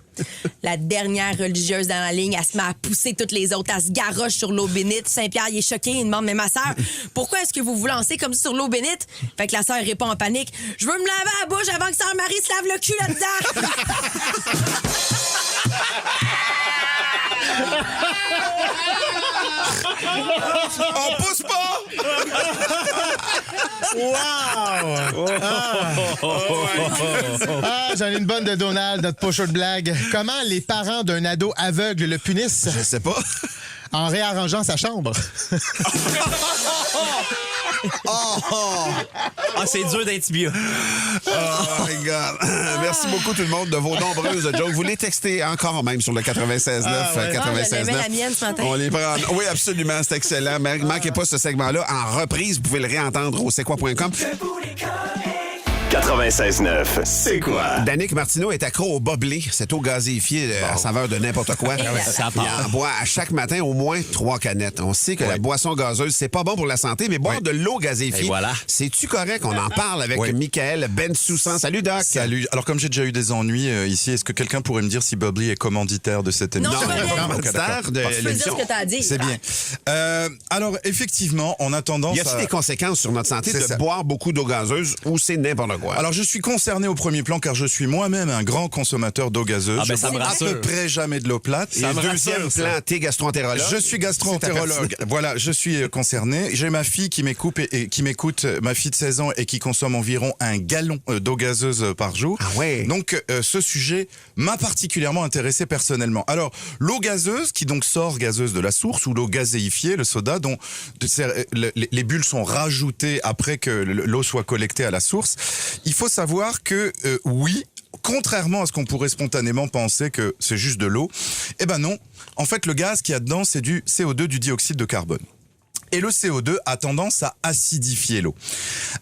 La dernière religieuse dans la ligne, elle se met à pousser toutes les autres. Elle se garoche sur l'eau bénite. Saint-Pierre, il est choqué. Il demande, mais ma sœur, pourquoi est-ce que vous vous lancez comme ça sur l'eau bénite? Fait que la sœur répond en panique, je veux me laver la bouche avant que sœur Marie se lave le cul là-dedans. On pousse pas! Wow! J'en ai une bonne de Donald, notre pocheur de blague. Comment les parents d'un ado aveugle le punissent? Je sais pas. En réarrangeant sa chambre. C'est dur d'être bien. Oh my God. Merci beaucoup tout le monde de vos nombreuses jokes. Vous les textez encore même sur le 96.9. 96.9. La mienne ce matin. On les prend. Oui, absolument, c'est excellent. Mais manquez pas ce segment-là en reprise. Vous pouvez le réentendre au c'est-quoi.com. 96.9, c'est quoi? Danick Martineau est accro au boblé, cette eau gazéifiée à saveur de n'importe quoi. Il en boit à chaque matin au moins 3 canettes. On sait que la boisson gazeuse, c'est pas bon pour la santé, mais boire de l'eau gazéifiée, c'est-tu correct? On en parle avec Michael Bensoussan. Salut, Doc. Salut. Alors, comme j'ai déjà eu des ennuis ici, est-ce que quelqu'un pourrait me dire si Bubbly est commanditaire de cette émission? Non, commanditaire de l'émission. Je peux dire ce que t'as à dire. C'est bien. Alors, effectivement, on a tendance Y a-t-il des conséquences sur notre santé de boire beaucoup d'eau gazeuse ou c'est n'importe quoi? Alors, je suis concerné au premier plan car je suis moi-même un grand consommateur d'eau gazeuse. Je bois à peu près jamais de l'eau plate. Et deuxième plan, t'es gastro-entérologue. Je suis gastro-entérologue. Voilà, je suis concerné. J'ai ma fille qui m'écoute, ma fille de 16 ans, et qui consomme environ 1 gallon d'eau gazeuse par jour. Ah ouais. Donc, ce sujet m'a particulièrement intéressé personnellement. Alors, l'eau gazeuse, qui donc sort gazeuse de la source, ou l'eau gazéifiée, le soda, dont les bulles sont rajoutées après que l'eau soit collectée à la source, il faut savoir que, oui, contrairement à ce qu'on pourrait spontanément penser que c'est juste de l'eau, eh ben non. En fait, le gaz qu'il y a dedans, c'est du CO2, du dioxyde de carbone. Et le CO2 a tendance à acidifier l'eau.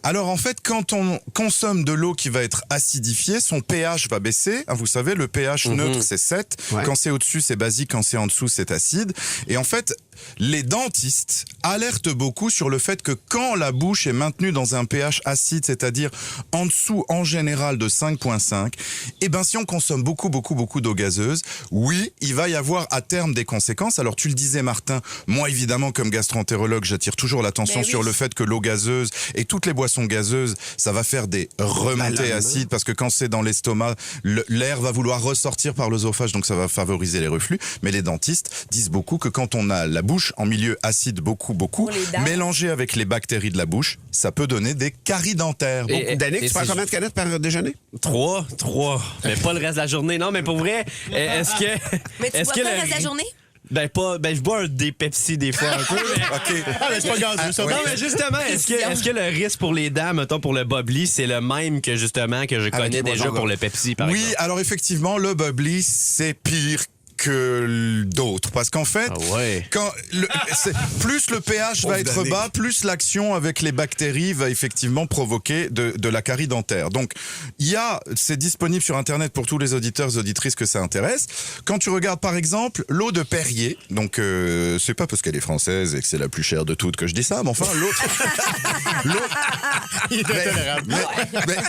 Alors en fait, quand on consomme de l'eau qui va être acidifiée, son pH va baisser. Vous savez, le pH neutre, c'est 7. Ouais. Quand c'est au-dessus, c'est basique. Quand c'est en dessous, c'est acide. Et en fait, les dentistes alertent beaucoup sur le fait que quand la bouche est maintenue dans un pH acide, c'est-à-dire en dessous en général de 5,5, eh ben si on consomme beaucoup d'eau gazeuse, oui, il va y avoir à terme des conséquences. Alors tu le disais, Martin, moi évidemment comme gastro-entérologue, j'attire toujours l'attention sur le fait que l'eau gazeuse et toutes les boissons gazeuses, ça va faire des remontées acides parce que quand c'est dans l'estomac, l'air va vouloir ressortir par l'œsophage, donc ça va favoriser les reflux. Mais les dentistes disent beaucoup que quand on a la bouche en milieu acide beaucoup, mélangé avec les bactéries de la bouche, ça peut donner des caries dentaires. Danick, tu prends combien de canettes par déjeuner? 3. Mais pas le reste de la journée. Non, mais pour vrai, est-ce que... Mais tu bois pas le reste de la journée? Je bois des Pepsi des fois un peu. Mais... OK. Mais c'est pas gazeux, ça. Non, mais justement, est-ce que le risque pour les dames, mettons, pour le Bubbly, c'est le même que justement que je connais déjà pour le Pepsi, par exemple? Oui, alors effectivement, le Bubbly, c'est pire que d'autres. Parce qu'en fait, plus le pH va être bas, plus l'action avec les bactéries va effectivement provoquer de la carie dentaire. Donc, c'est disponible sur Internet pour tous les auditeurs et auditrices que ça intéresse. Quand tu regardes, par exemple, l'eau de Perrier, donc c'est pas parce qu'elle est française et que c'est la plus chère de toutes que je dis ça, mais enfin,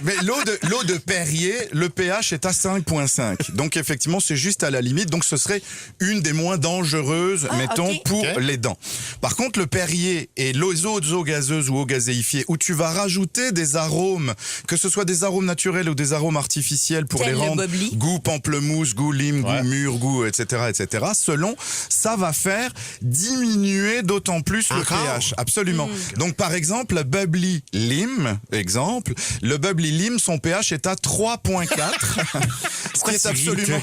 mais l'eau de Perrier, le pH est à 5,5. Donc, effectivement, c'est juste à la limite. Donc, ce serait une des moins dangereuses, pour les dents. Par contre, le Perrier et les autres eaux gazeuses ou eaux gazéifiées, où tu vas rajouter des arômes, que ce soit des arômes naturels ou des arômes artificiels pour les rendre goût pamplemousse, goût lime, goût mûr, goût, etc., selon, ça va faire diminuer d'autant plus le pH. Absolument. Donc, par exemple, le Bubbly Lime, le Bubbly Lime, son pH est à 3,4. Ce qui est absolument...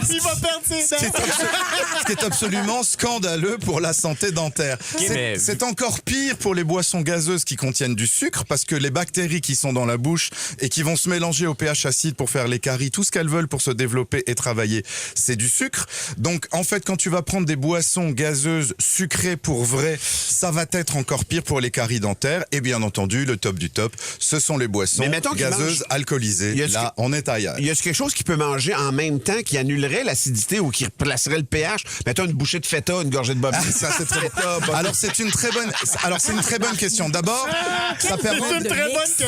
Il va perdre ses dents. Ce qui est absolument scandaleux pour la santé dentaire. C'est encore pire pour les boissons gazeuses qui contiennent du sucre, parce que les bactéries qui sont dans la bouche et qui vont se mélanger au pH acide pour faire les caries, tout ce qu'elles veulent pour se développer et travailler, c'est du sucre. Donc, en fait, quand tu vas prendre des boissons gazeuses sucrées pour vrai, ça va être encore pire pour les caries dentaires. Et bien entendu, le top du top, ce sont les boissons gazeuses alcoolisées. Là, on est ailleurs. Y a quelque chose qui peut manger en même temps qui annulerait l'acidité ou qui replacerait le pH? Mettons une bouchée de feta, une gorgée de bobby. Ça, c'est très... Alors, c'est une très bonne question. D'abord, ça permet... C'est une très bonne question.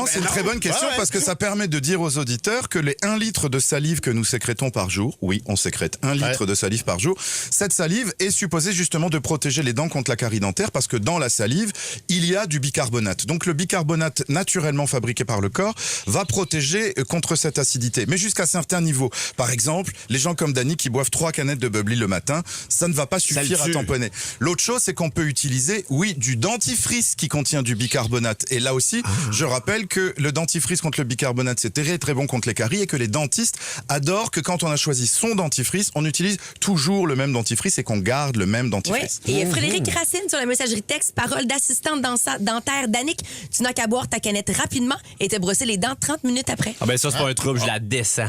C'est une très bonne question parce que ça permet de dire aux auditeurs que les 1 litre de salive que nous sécrétons par jour, oui, on sécrète 1 litre de salive par jour, cette salive est supposée justement de protéger les dents contre la carie dentaire parce que dans la salive, il y a du bicarbonate. Donc, le bicarbonate naturellement fabriqué par le corps va protéger contre cette acidité. Mais jusqu'à certains niveaux. Par exemple, les gens comme Dany qui boivent 3 canettes de bubbly le matin, ça ne va pas suffire à tamponner. L'autre chose, c'est qu'on peut utiliser, du dentifrice qui contient du bicarbonate. Et là aussi, je rappelle que le dentifrice contre le bicarbonate, c'est très très bon contre les caries et que les dentistes adorent que quand on a choisi son dentifrice, on utilise toujours le même dentifrice et qu'on garde le même dentifrice. Ouais. Et Frédéric Racine sur la messagerie texte, parole d'assistante dentaire d'Annick, tu n'as qu'à boire ta canette rapidement et te brosser les dents 30 minutes après. Ah ben ça, c'est pas un trouble, je la descends.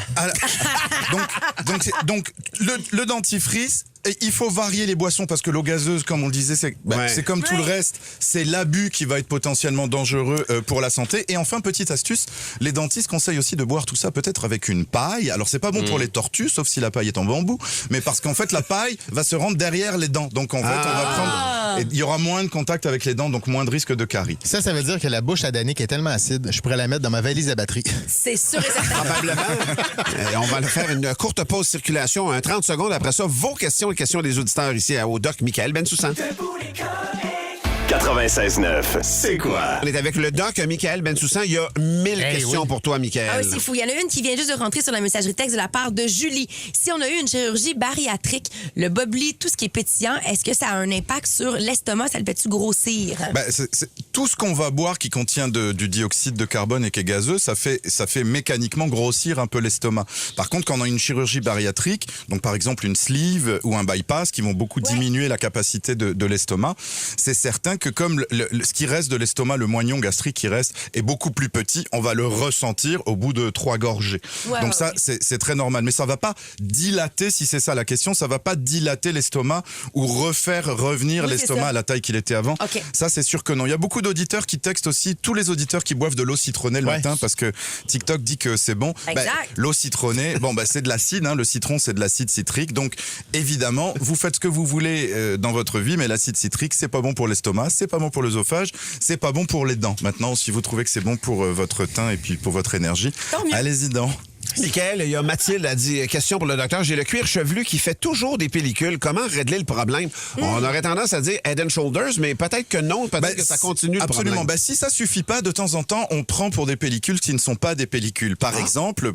Donc le dentifrice, il faut varier les boissons parce que l'eau gazeuse, comme on le disait, c'est comme tout le reste, c'est l'abus qui va être potentiellement dangereux pour la santé. Et enfin, petite astuce, les dentistes conseillent aussi de boire tout ça peut-être avec une paille. Alors c'est pas bon pour les tortues, sauf si la paille est en bambou, mais parce qu'en fait la paille va se rendre derrière les dents. Donc en fait, on va prendre, il y aura moins de contact avec les dents, donc moins de risque de carie. Ça veut dire que la bouche à Dany est tellement acide, je pourrais la mettre dans ma valise à batterie. C'est sûr et certain. Probablement. On va faire une courte pause circulation, 30 secondes. Après ça, vos questions des auditeurs ici au Doc Michael Bensoussan. 96.9, c'est quoi? On est avec le Doc Michael Bensoussan. Il y a 1000 questions pour toi, Michael. Ah oui, c'est fou. Il y en a une qui vient juste de rentrer sur la messagerie texte de la part de Julie. Si on a eu une chirurgie bariatrique, le bubbly, tout ce qui est pétillant, est-ce que ça a un impact sur l'estomac? Ça le fait-tu grossir? Tout ce qu'on va boire qui contient du dioxyde de carbone et qui est gazeux, ça fait mécaniquement grossir un peu l'estomac. Par contre, quand on a une chirurgie bariatrique, donc par exemple une sleeve ou un bypass qui vont beaucoup diminuer la capacité de l'estomac, c'est certain que comme ce qui reste de l'estomac, le moignon gastrique qui reste est beaucoup plus petit, on va le ressentir au bout de 3 gorgées. Donc ça, c'est très normal. Mais ça va pas dilater, si c'est ça la question, ça va pas dilater l'estomac ou refaire revenir l'estomac à la taille qu'il était avant. Okay. Ça, c'est sûr que non. Il y a beaucoup d'auditeurs qui textent aussi, tous les auditeurs qui boivent de l'eau citronnée le matin parce que TikTok dit que c'est bon. L'eau citronnée, c'est de l'acide, le citron, c'est de l'acide citrique. Donc, évidemment, vous faites ce que vous voulez dans votre vie, mais l'acide citrique, c'est pas bon pour l'estomac, c'est pas bon pour l'œsophage, c'est pas bon pour les dents. Maintenant, si vous trouvez que c'est bon pour votre teint et puis pour votre énergie, allez-y donc. Michael, il y a Mathilde a dit, question pour le docteur, j'ai le cuir chevelu qui fait toujours des pellicules. Comment régler le problème? On aurait tendance à dire Head and Shoulders, mais peut-être que non, peut-être que ça continue le problème. Absolument. Si ça suffit pas, de temps en temps, on prend pour des pellicules qui ne sont pas des pellicules. Par exemple,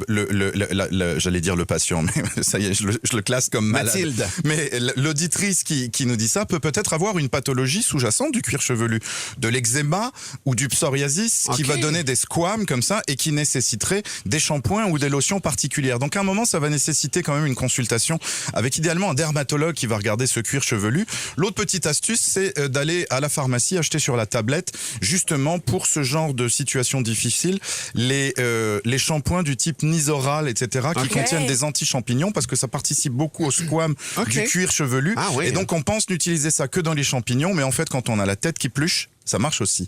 j'allais dire le patient, mais ça y est, je le classe comme malade. Mathilde. Mais l'auditrice qui nous dit ça peut-être avoir une pathologie sous-jacente du cuir chevelu, de l'eczéma ou du psoriasis qui va donner des squames comme ça et qui nécessiterait des shampoings ou des lotions situation particulière. Donc à un moment, ça va nécessiter quand même une consultation avec idéalement un dermatologue qui va regarder ce cuir chevelu. L'autre petite astuce, c'est d'aller à la pharmacie acheter sur la tablette, justement pour ce genre de situation difficile, les shampoings du type Nizoral, etc., qui contiennent des anti-champignons parce que ça participe beaucoup au squam du cuir chevelu. Et donc on pense n'utiliser ça que dans les champignons, mais en fait quand on a la tête qui pluche, ça marche aussi.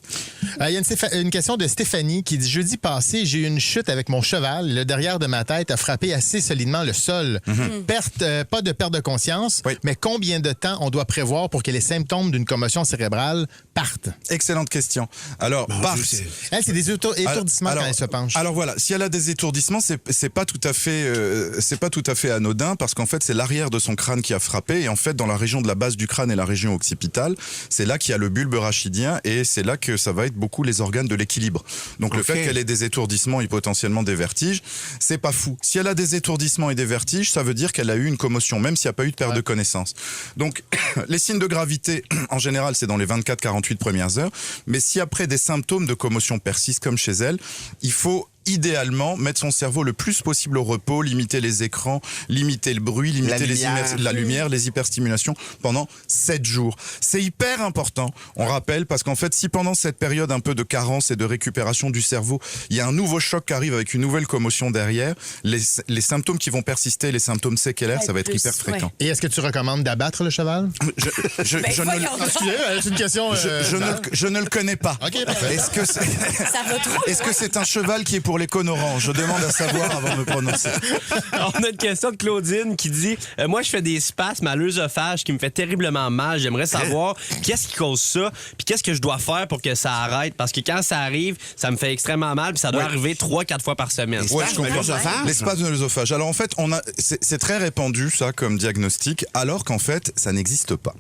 Il y a une question de Stéphanie qui dit « Jeudi passé, j'ai eu une chute avec mon cheval. Le derrière de ma tête a frappé assez solidement le sol. Pas de perte de conscience, mais combien de temps on doit prévoir pour que les symptômes d'une commotion cérébrale partent? » Excellente question. Alors, elle, c'est des étourdissements quand elle se penche. Alors voilà, si elle a des étourdissements, c'est pas tout à fait anodin parce qu'en fait, c'est l'arrière de son crâne qui a frappé et en fait, dans la région de la base du crâne et la région occipitale, c'est là qu'il y a le bulbe rachidien et c'est là que ça va être beaucoup les organes de l'équilibre. Donc le fait qu'elle ait des étourdissements et potentiellement des vertiges, c'est pas fou. Si elle a des étourdissements et des vertiges, ça veut dire qu'elle a eu une commotion, même s'il n'y a pas eu de perte de connaissance. Donc les signes de gravité, en général, c'est dans les 24-48 premières heures. Mais si après des symptômes de commotion persistent comme chez elle, il faut idéalement mettre son cerveau le plus possible au repos, limiter les écrans, limiter le bruit, limiter la lumière, les hyperstimulations pendant 7 jours. C'est hyper important, on rappelle, parce qu'en fait, si pendant cette période un peu de carence et de récupération du cerveau, il y a un nouveau choc qui arrive avec une nouvelle commotion derrière, les symptômes qui vont persister, les symptômes séquelaires, ça va être hyper fréquent. Et est-ce que tu recommandes d'abattre le cheval? C'est une question... Je ne le connais pas. Okay, parfait. Est-ce que c'est un cheval qui est pour les cônes oranges? Je demande à savoir avant de me prononcer. On a une question de Claudine qui dit moi, je fais des spasmes à l'œsophage qui me fait terriblement mal. J'aimerais savoir qu'est-ce qui cause ça, puis qu'est-ce que je dois faire pour que ça arrête. Parce que quand ça arrive, ça me fait extrêmement mal, puis ça doit arriver 3-4 fois par semaine. Je comprends. Les spasmes de l'œsophage. Alors en fait, c'est très répandu ça comme diagnostic, alors qu'en fait, ça n'existe pas.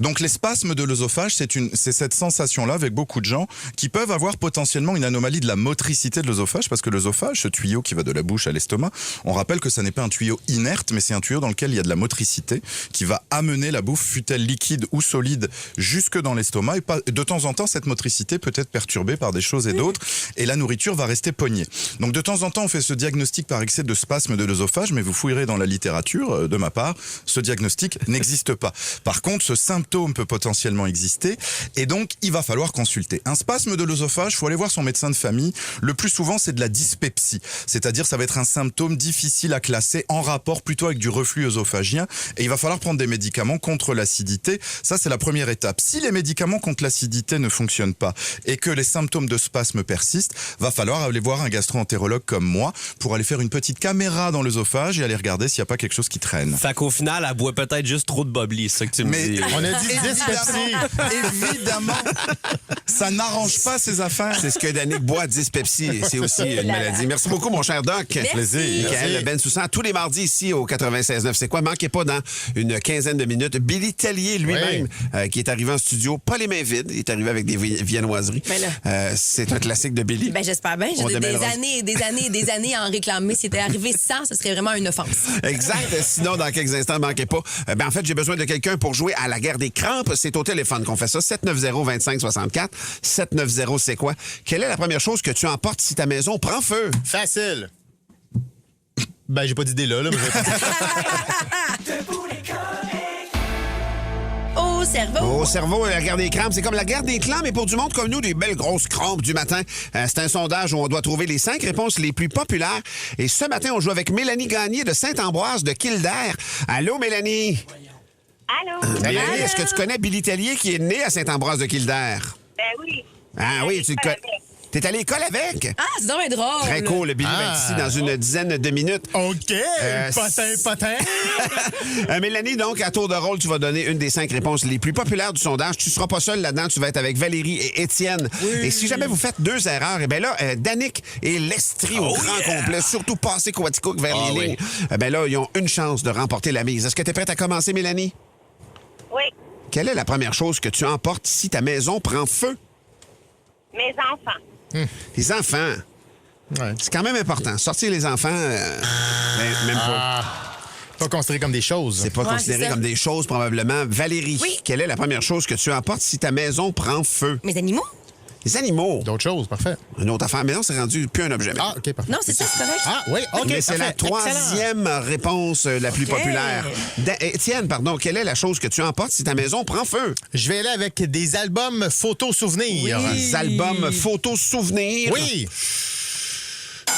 Donc les spasmes de l'œsophage, c'est cette sensation-là avec beaucoup de gens qui peuvent avoir potentiellement une anomalie de la motricité de l'œsophage, parce que l'œsophage, ce tuyau qui va de la bouche à l'estomac, on rappelle que ça n'est pas un tuyau inerte, mais c'est un tuyau dans lequel il y a de la motricité qui va amener la bouffe, fût-elle liquide ou solide, jusque dans l'estomac. Et de temps en temps, cette motricité peut être perturbée par des choses et d'autres, et la nourriture va rester pognée. Donc de temps en temps, on fait ce diagnostic par excès de spasme de l'œsophage, mais vous fouillerez dans la littérature, de ma part, ce diagnostic n'existe pas. Par contre, ce symptôme peut potentiellement exister, et donc il va falloir consulter. Un spasme de l'œsophage, il faut aller voir son médecin de famille. Le plus souvent, c'est de la dyspepsie, c'est-à-dire ça va être un symptôme difficile à classer en rapport plutôt avec du reflux œsophagien et il va falloir prendre des médicaments contre l'acidité. Ça, c'est la première étape. Si les médicaments contre l'acidité ne fonctionnent pas et que les symptômes de spasme persistent, va falloir aller voir un gastro-entérologue comme moi pour aller faire une petite caméra dans l'œsophage et aller regarder s'il n'y a pas quelque chose qui traîne. Fait qu'au final, elle boit peut-être juste trop de bubbly, c'est ça que tu me dis. On a dit dyspepsie. Évidemment, ça n'arrange pas ces affaires. C'est ce que Danick boit, dyspepsie. C'est aussi une maladie. Merci beaucoup, mon cher Doc. Plaisir. Michael Bensoussan, tous les mardis ici au 96.9. C'est quoi? Manquez pas dans une quinzaine de minutes. Billy Tellier lui-même, qui est arrivé en studio, pas les mains vides. Il est arrivé avec des viennoiseries. C'est un classique de Billy. J'espère bien. J'ai des années à en réclamer. Si c'était arrivé sans, ce serait vraiment une offense. Exact. Sinon, dans quelques instants, manquez pas. En fait, j'ai besoin de quelqu'un pour jouer à la guerre des crampes. C'est au téléphone qu'on fait ça. 790-2564. 790, c'est quoi? Quelle est la première chose que tu emportes si ta maison prend feu? Facile. J'ai pas d'idée là. Au cerveau, la guerre des crampes. C'est comme la guerre des clans, mais pour du monde comme nous, des belles grosses crampes du matin. C'est un sondage où on doit trouver les 5 réponses les plus populaires. Et ce matin, on joue avec Mélanie Gagné de Saint-Ambroise de Kildare. Allô, Mélanie? Allô? Mélanie, est-ce que tu connais Billy Tellier qui est né à Saint-Ambroise de Kildare? Ben oui. Ah oui, tu le connais. T'es à l'école avec? Ah, c'est donc drôle. Très cool. Billy va être ici dans une dizaine de minutes. OK. Potin. Mélanie, donc, à tour de rôle, tu vas donner une des 5 réponses les plus populaires du sondage. Tu seras pas seul là-dedans. Tu vas être avec Valérie et Étienne. Oui. Et si jamais vous faites 2 erreurs, là, Danick et Lestrie au grand complet, surtout passé Coaticook vers les lignes, là, ils ont une chance de remporter la mise. Est-ce que tu es prête à commencer, Mélanie? Oui. Quelle est la première chose que tu emportes si ta maison prend feu? Mes enfants. Les enfants. Ouais. C'est quand même important. Sortir les enfants, même pas. Pas considéré comme des choses. C'est pas considéré comme des choses, probablement. Valérie, quelle est la première chose que tu emportes si ta maison prend feu? Mes animaux? Les animaux. D'autres choses, parfait. Une autre affaire. Mais non, c'est rendu plus un objet. Ah, OK, parfait. Non, c'est ça, c'est correct. Ah, oui, OK, Mais c'est la troisième réponse la plus populaire. Étienne, pardon, quelle est la chose que tu emportes si ta maison prend feu? Je vais aller avec des albums photos-souvenirs. Des albums photos-souvenirs. Oui.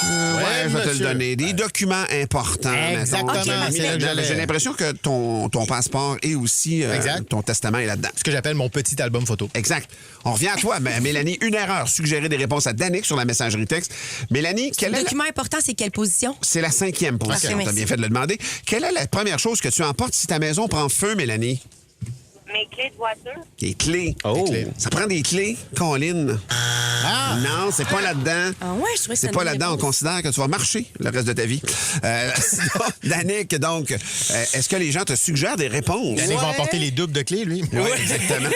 Ouais, je vais te le donner. Des documents importants. Exactement. J'ai l'impression que ton passeport et aussi ton testament est là-dedans. Ce que j'appelle mon petit album photo. Exact. On revient à toi, Mélanie. Une erreur. Suggérer des réponses à Danick sur la messagerie texte. Mélanie, quel est... Le document important, c'est quelle position? C'est la 5e position. Okay, t'as bien fait de le demander. Quelle est la première chose que tu emportes si ta maison prend feu, Mélanie? Mes clés de voiture. Des clés. Oh. Des clés. Ça prend des clés, Colin. Ah! Non, c'est pas là-dedans. Ah ouais, je trouvais que C'est c'était pas une là-dedans. On réponse. considère que tu vas marcher le reste de ta vie. Sinon, Danick, donc, est-ce que les gens te suggèrent des réponses? Yannick va emporter les doubles de clés, lui. Oui, exactement.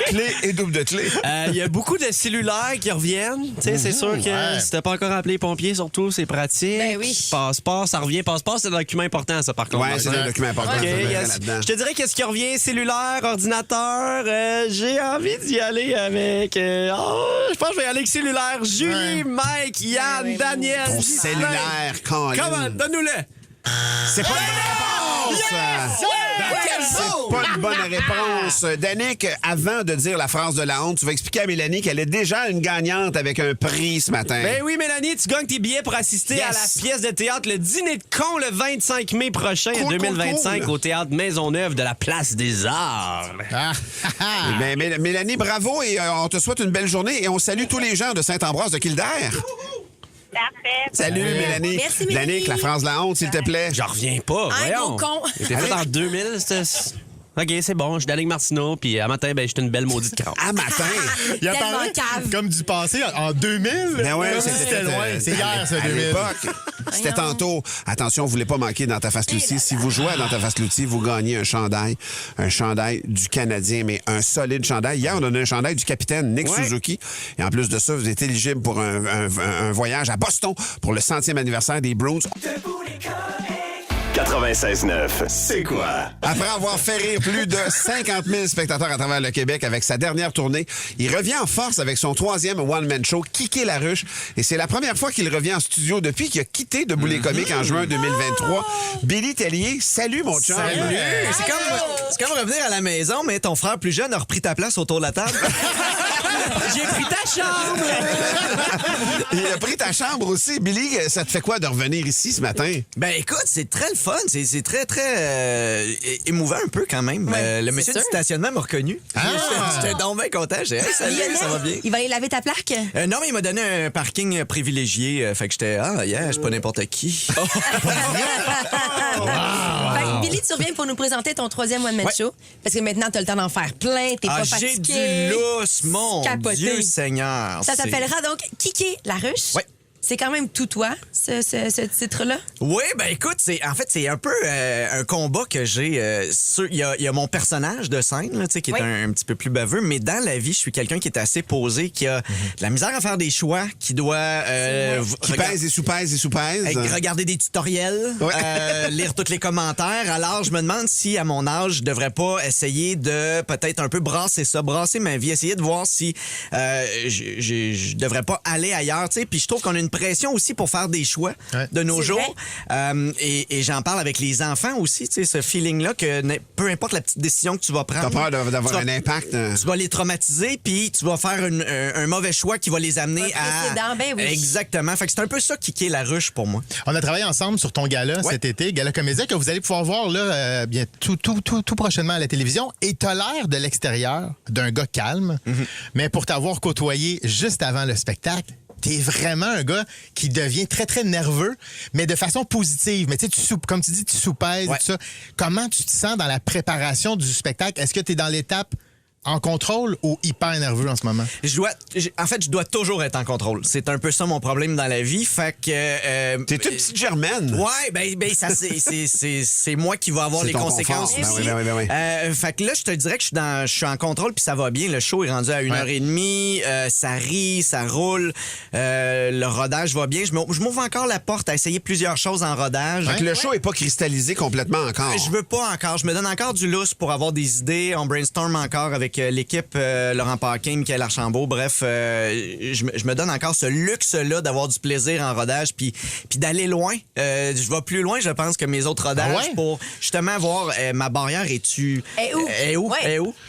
Clés et double de clés. Il y a beaucoup de cellulaires qui reviennent. Tu sais, c'est sûr que si t'as pas encore appelé les pompiers, surtout, c'est pratique. Ben oui. Passeport, ça revient. Passeport, c'est un document important, ça, par contre. Oui, c'est un document important. OK, ça devrait yes. là-dedans. Je te dirais qu'est-ce qui revient? Cellulaire, ordinateur. J'ai envie d'y aller avec... je pense que je vais y aller avec cellulaire. Julie, Mike, Yann, Daniel. Ton Ghislain. cellulaire, Colin. Comment? Donne-nous-le. C'est pas une bonne réponse! C'est pas une bonne réponse. Danick, avant de dire la phrase de la honte, tu vas expliquer à Mélanie qu'elle est déjà une gagnante avec un prix ce matin. Ben oui, Mélanie, tu gagnes tes billets pour assister à la pièce de théâtre Le Dîner de con le 25 mai prochain, Cool, 2025, cool. au Théâtre Maisonneuve de la Place des Arts. Ben, Mélanie, bravo et on te souhaite une belle journée et on salue tous les gens de Saint-Ambroise de Kildare. Parfait. Salut, Mélanie. Merci, Mélanie. Danick, la phrase de la honte, s'il te plaît. J'en reviens pas, Un voyons. gros con. C'était fait en 2000, c'était... OK, c'est bon, je suis Danick Martineau, puis à matin, ben, j'étais une belle maudite crasse. À matin. Il a Tellement parlé cave. comme du passé en 2000. Ben ouais, Comme si c'était loin. C'est hier, ça, à 2000. l'époque. C'était tantôt. Attention, vous voulez pas manquer dans ta face Lucie. Si vous jouez à dans ta face Lucie, vous gagnez un chandail du Canadien, mais un solide chandail. Hier, on a donné un chandail du capitaine Nick Suzuki. Et en plus de ça, vous êtes éligible pour un voyage à Boston pour le 100e anniversaire des Bruins. 96.9, c'est quoi? Après avoir fait rire plus de 50 000 spectateurs à travers le Québec avec sa dernière tournée, il revient en force avec son 3e one-man show, Kiké la ruche. Et c'est la première fois qu'il revient en studio depuis qu'il a quitté Debout les comiques en juin 2023. Billy Tellier, salut mon chum. Salut! C'est comme revenir à la maison, mais ton frère plus jeune a repris ta place autour de la table. J'ai pris ta chambre! Il a pris ta chambre aussi. Billy, ça te fait quoi de revenir ici ce matin? Ben écoute, c'est très le fun. C'est très, très émouvant un peu quand même. Le monsieur du stationnement m'a reconnu. J'étais donc bien content. J'ai dit, hey, salut, ça va bien? Il va aller laver ta plaque? Non, mais il m'a donné un parking privilégié. Fait que j'étais, je suis pas n'importe qui. Fait que Billy, tu reviens pour nous présenter ton 3e one-man show. Parce que maintenant, tu as le temps d'en faire plein. T'es pas J'ai fatigué. du lousse, mon Capoté. Dieu Seigneur. Ça s'appellera donc Kiké la ruche. Ouais. C'est quand même tout toi, ce titre-là? Oui, ben écoute, c'est un peu un combat que j'ai. Il y a mon personnage de scène, là, qui est un petit peu plus baveux, mais dans la vie, je suis quelqu'un qui est assez posé, qui a de la misère à faire des choix, qui doit... Qui pèse et sous-pèse et sous-pèse. Regarder des tutoriels, lire tous les commentaires. Alors, je me demande si, à mon âge, je devrais pas essayer de peut-être un peu brasser ma vie, essayer de voir si je devrais pas aller ailleurs, tu sais. Puis je trouve qu'on a une pression aussi pour faire des choix de nos jours. Et j'en parle avec les enfants aussi, tu sais, ce feeling-là que peu importe la petite décision que tu vas prendre... T'as peur d'avoir un impact. Tu vas les traumatiser, puis tu vas faire un mauvais choix qui va les amener à... Ben oui. Exactement. Fait que c'est un peu ça qui est la ruche pour moi. On a travaillé ensemble sur ton gala cet été, Gala Comédia, que vous allez pouvoir voir là, bien, tout prochainement à la télévision. Et t'as l'air de l'extérieur d'un gars calme, mais pour t'avoir côtoyé juste avant le spectacle, t'es vraiment un gars qui devient très, très nerveux, mais de façon positive. Mais tu sais, comme tu dis, tu soupèses, tout ça. Comment tu te sens dans la préparation du spectacle? Est-ce que t'es dans l'étape en contrôle ou hyper nerveux en ce moment? Je dois toujours être en contrôle. C'est un peu ça mon problème dans la vie. Fait que... T'es toute petite germaine. Ouais, ben ça, c'est moi qui vais avoir les conséquences confort. aussi. Ben oui. Fait que là, je te dirais que je suis en contrôle puis ça va bien. Le show est rendu à 1h30. Ça rit, ça roule. Le rodage va bien. Je m'ouvre encore la porte à essayer plusieurs choses en rodage. Fait que le show est pas cristallisé complètement encore. Je veux pas encore. Je me donne encore du lousse pour avoir des idées. On brainstorm encore avec avec l'équipe Laurent Paquin, Michael Archambault. Bref, je me donne encore ce luxe-là d'avoir du plaisir en rodage puis d'aller loin. Je vais plus loin, je pense, que mes autres rodages pour justement voir ma barrière est où?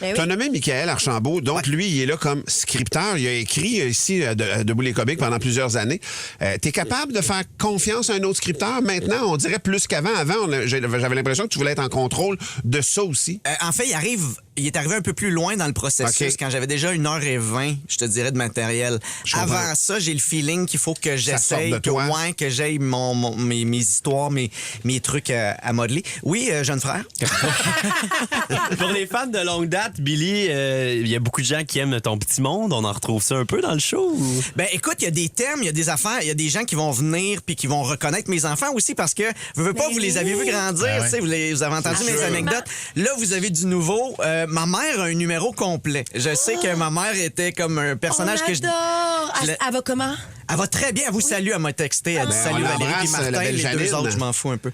Tu as nommé Michael Archambault, donc lui, il est là comme scripteur. Il a écrit ici de Boulay-Cobic pendant plusieurs années. Tu es capable de faire confiance à un autre scripteur? Maintenant, on dirait plus qu'avant. Avant, j'avais l'impression que tu voulais être en contrôle de ça aussi. En fait, il est arrivé un peu plus loin dans le processus quand j'avais déjà 1h20, je te dirais, de matériel. Avant ça, j'ai le feeling qu'il faut que j'essaye, que j'aille mes histoires, mes trucs à modeler. Oui, jeune frère. Pour les fans de longue date, Billy, il y a beaucoup de gens qui aiment ton petit monde. On en retrouve ça un peu dans le show? Ben écoute, il y a des thèmes, il y a des affaires, il y a des gens qui vont venir puis qui vont reconnaître mes enfants aussi parce que vous les avez vus grandir, vous avez entendu mes anecdotes. Là, vous avez du nouveau. Ma mère a un numéro complet. Je sais que ma mère était comme un personnage que Elle va comment? Elle va très bien. Elle vous salue. Elle m'a texté. Elle dit salut Valérie et Martin. Les deux autres, je m'en fous un peu.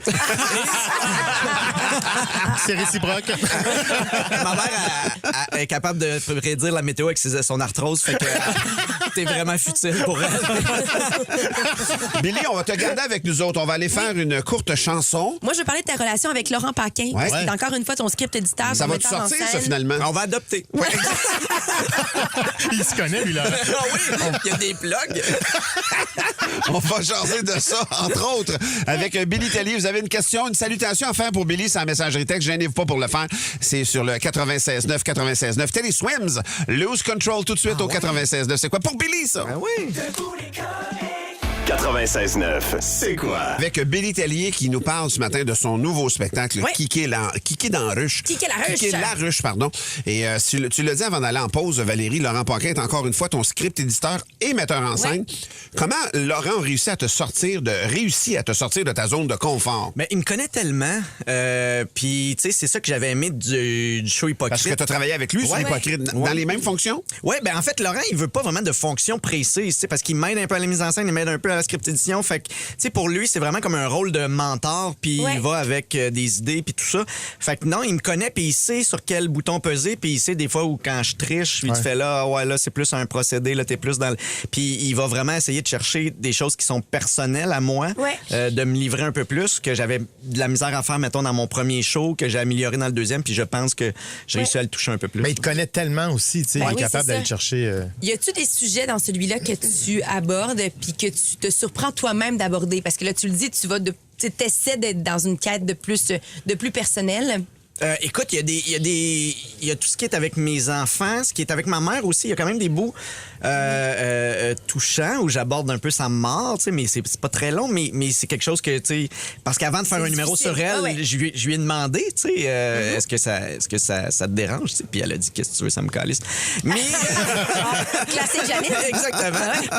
C'est réciproque. Ma mère est capable de prédire la météo avec son arthrose. Fait que t'es vraiment futile pour elle. Billy, on va te garder avec nous autres. On va aller faire une courte chanson. Moi, je veux parler de ta relation avec Laurent Paquin. Ouais. C'est encore une fois ton script éditeur. Ça va te sortir, ça, finalement? On va adopter. Ouais. Il se connaît, lui, là. Ah oui, il y a des plugs. On va jaser de ça, entre autres, avec Billy Tellier. Vous avez une question, une salutation à faire pour Billy, c'est en messagerie texte. Gênez-vous pas pour le faire. C'est sur le 96.9. Télé Swims, Lose Control tout de suite au 96.9. C'est quoi pour Billy, ça? Ah oui. 96.9, c'est quoi? Avec Billy Tellier qui nous parle ce matin de son nouveau spectacle, Kiki dans la ruche. Kiki la ruche. Kiki la ruche, pardon. Et tu l'as dit avant d'aller en pause, Valérie, Laurent Paquin est encore une fois ton script éditeur et metteur en scène. Comment Laurent réussit à te sortir de ta zone de confort? Mais il me connaît tellement. Puis, tu sais, c'est ça que j'avais aimé du show Hypocrite. Parce que tu as travaillé avec lui sur Hypocrite. Dans les mêmes fonctions? Oui, ben en fait, Laurent, il veut pas vraiment de fonction précise, parce qu'il m'aide un peu à la mise en scène, il m'aide un peu à la script édition. Fait que, tu sais, pour lui, c'est vraiment comme un rôle de mentor, puis il va avec des idées, puis tout ça. Fait que non, il me connaît, puis il sait sur quel bouton peser, puis il sait des fois où quand je triche, il te fait là, là, c'est plus un procédé, là, t'es plus dans le... Puis il va vraiment essayer de chercher des choses qui sont personnelles à moi, de me livrer un peu plus, que j'avais de la misère à faire, mettons, dans mon premier show, que j'ai amélioré dans le deuxième, puis je pense que j'ai réussi à le toucher un peu plus. Mais il te connaît tellement aussi, tu sais, il est capable d'aller chercher... Y a-tu des sujets dans celui-là que tu abordes, puis que tu te surprends toi-même d'aborder? Parce que là, tu le dis, tu essaies d'être dans une quête de plus personnelle. Écoute, il y a tout ce qui est avec mes enfants, ce qui est avec ma mère aussi. Il y a quand même des bouts touchants où j'aborde un peu sa mort, tu sais, mais c'est pas très long, mais c'est quelque chose que, tu sais, parce qu'avant de faire un numéro sur elle, je lui ai demandé, tu sais, est-ce que ça te dérange, tu sais, puis elle a dit, qu'est-ce que tu veux, ça me calisse. Mais classique Janine.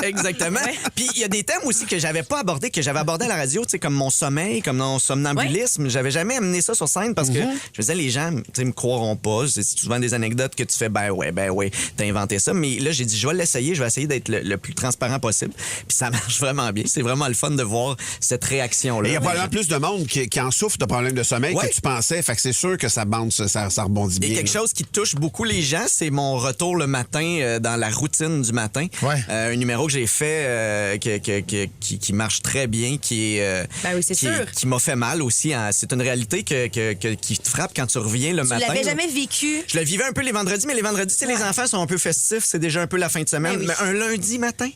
Exactement. Puis il y a des thèmes aussi que j'avais pas abordés, que j'avais abordé à la radio, tu sais, comme mon sommeil, comme mon somnambulisme. J'avais jamais amené ça sur scène parce que je faisais les gens, tu sais, me croiront pas. C'est souvent des anecdotes que tu fais, ben ouais, t'as inventé ça. Mais là, j'ai dit, je vais l'essayer, je vais essayer d'être le plus transparent possible. Puis ça marche vraiment bien. C'est vraiment le fun de voir cette réaction-là. Il y a probablement plus de monde qui en souffre de problèmes de sommeil que tu pensais. Fait que c'est sûr que ça rebondit bien. Il y a quelque chose qui touche beaucoup les gens, c'est mon retour le matin dans la routine du matin. Un numéro que j'ai fait qui marche très bien, qui m'a fait mal aussi. C'est une réalité qui te frappe quand tu reviens le matin. Tu l'avais jamais vécu? Je le vivais un peu les vendredis, mais les vendredis, les enfants sont un peu festifs. C'est déjà un peu la fin de semaine. Mais un lundi matin,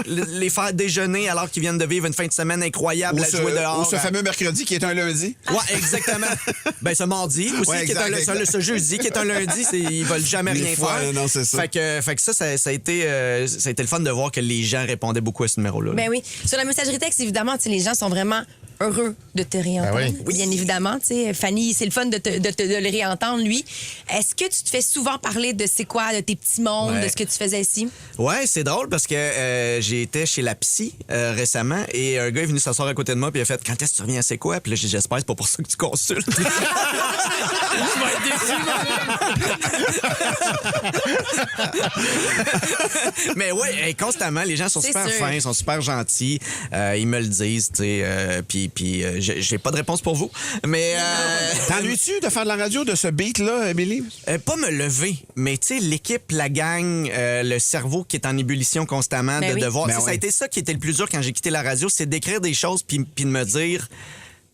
les faire déjeuner alors qu'ils viennent de vivre une fin de semaine incroyable à jouer dehors. Ou ce fameux mercredi qui est un lundi. Ouais, exactement. Ben, ce mardi aussi, ce jeudi qui est un lundi, ils veulent jamais rien faire. Non, c'est ça. Fait que ça a été le fun de voir que les gens répondaient beaucoup à ce numéro-là. Ben oui. Sur la messagerie texte, évidemment, les gens sont vraiment heureux de te réentendre. Oui. Bien évidemment. Fanny, c'est le fun de le réentendre, lui. Est-ce que tu te fais souvent parler de c'est quoi, de tes petits mondes, de ce que tu faisais ici? Ouais, c'est drôle parce que j'ai été chez la psy récemment et un gars est venu s'asseoir à côté de moi puis il a fait « Quand est-ce que tu reviens à c'est quoi? » Puis là, j'ai dit « J'espère, c'est pas pour ça que tu consultes. » Je vais être déçu, mais ouais, constamment, les gens sont super fins, sont super gentils. Ils me le disent, tu sais. Puis puis j'ai pas de réponse pour vous. Mais t'ennuies-tu de faire de la radio, de ce beat-là, Émilie? Pas me lever, mais tu sais, l'équipe, la gang, le cerveau qui est en ébullition constamment, Ben oui. devoir. Ben Ça a oui. été ça qui était le plus dur quand j'ai quitté la radio, c'est d'écrire des choses puis de me dire,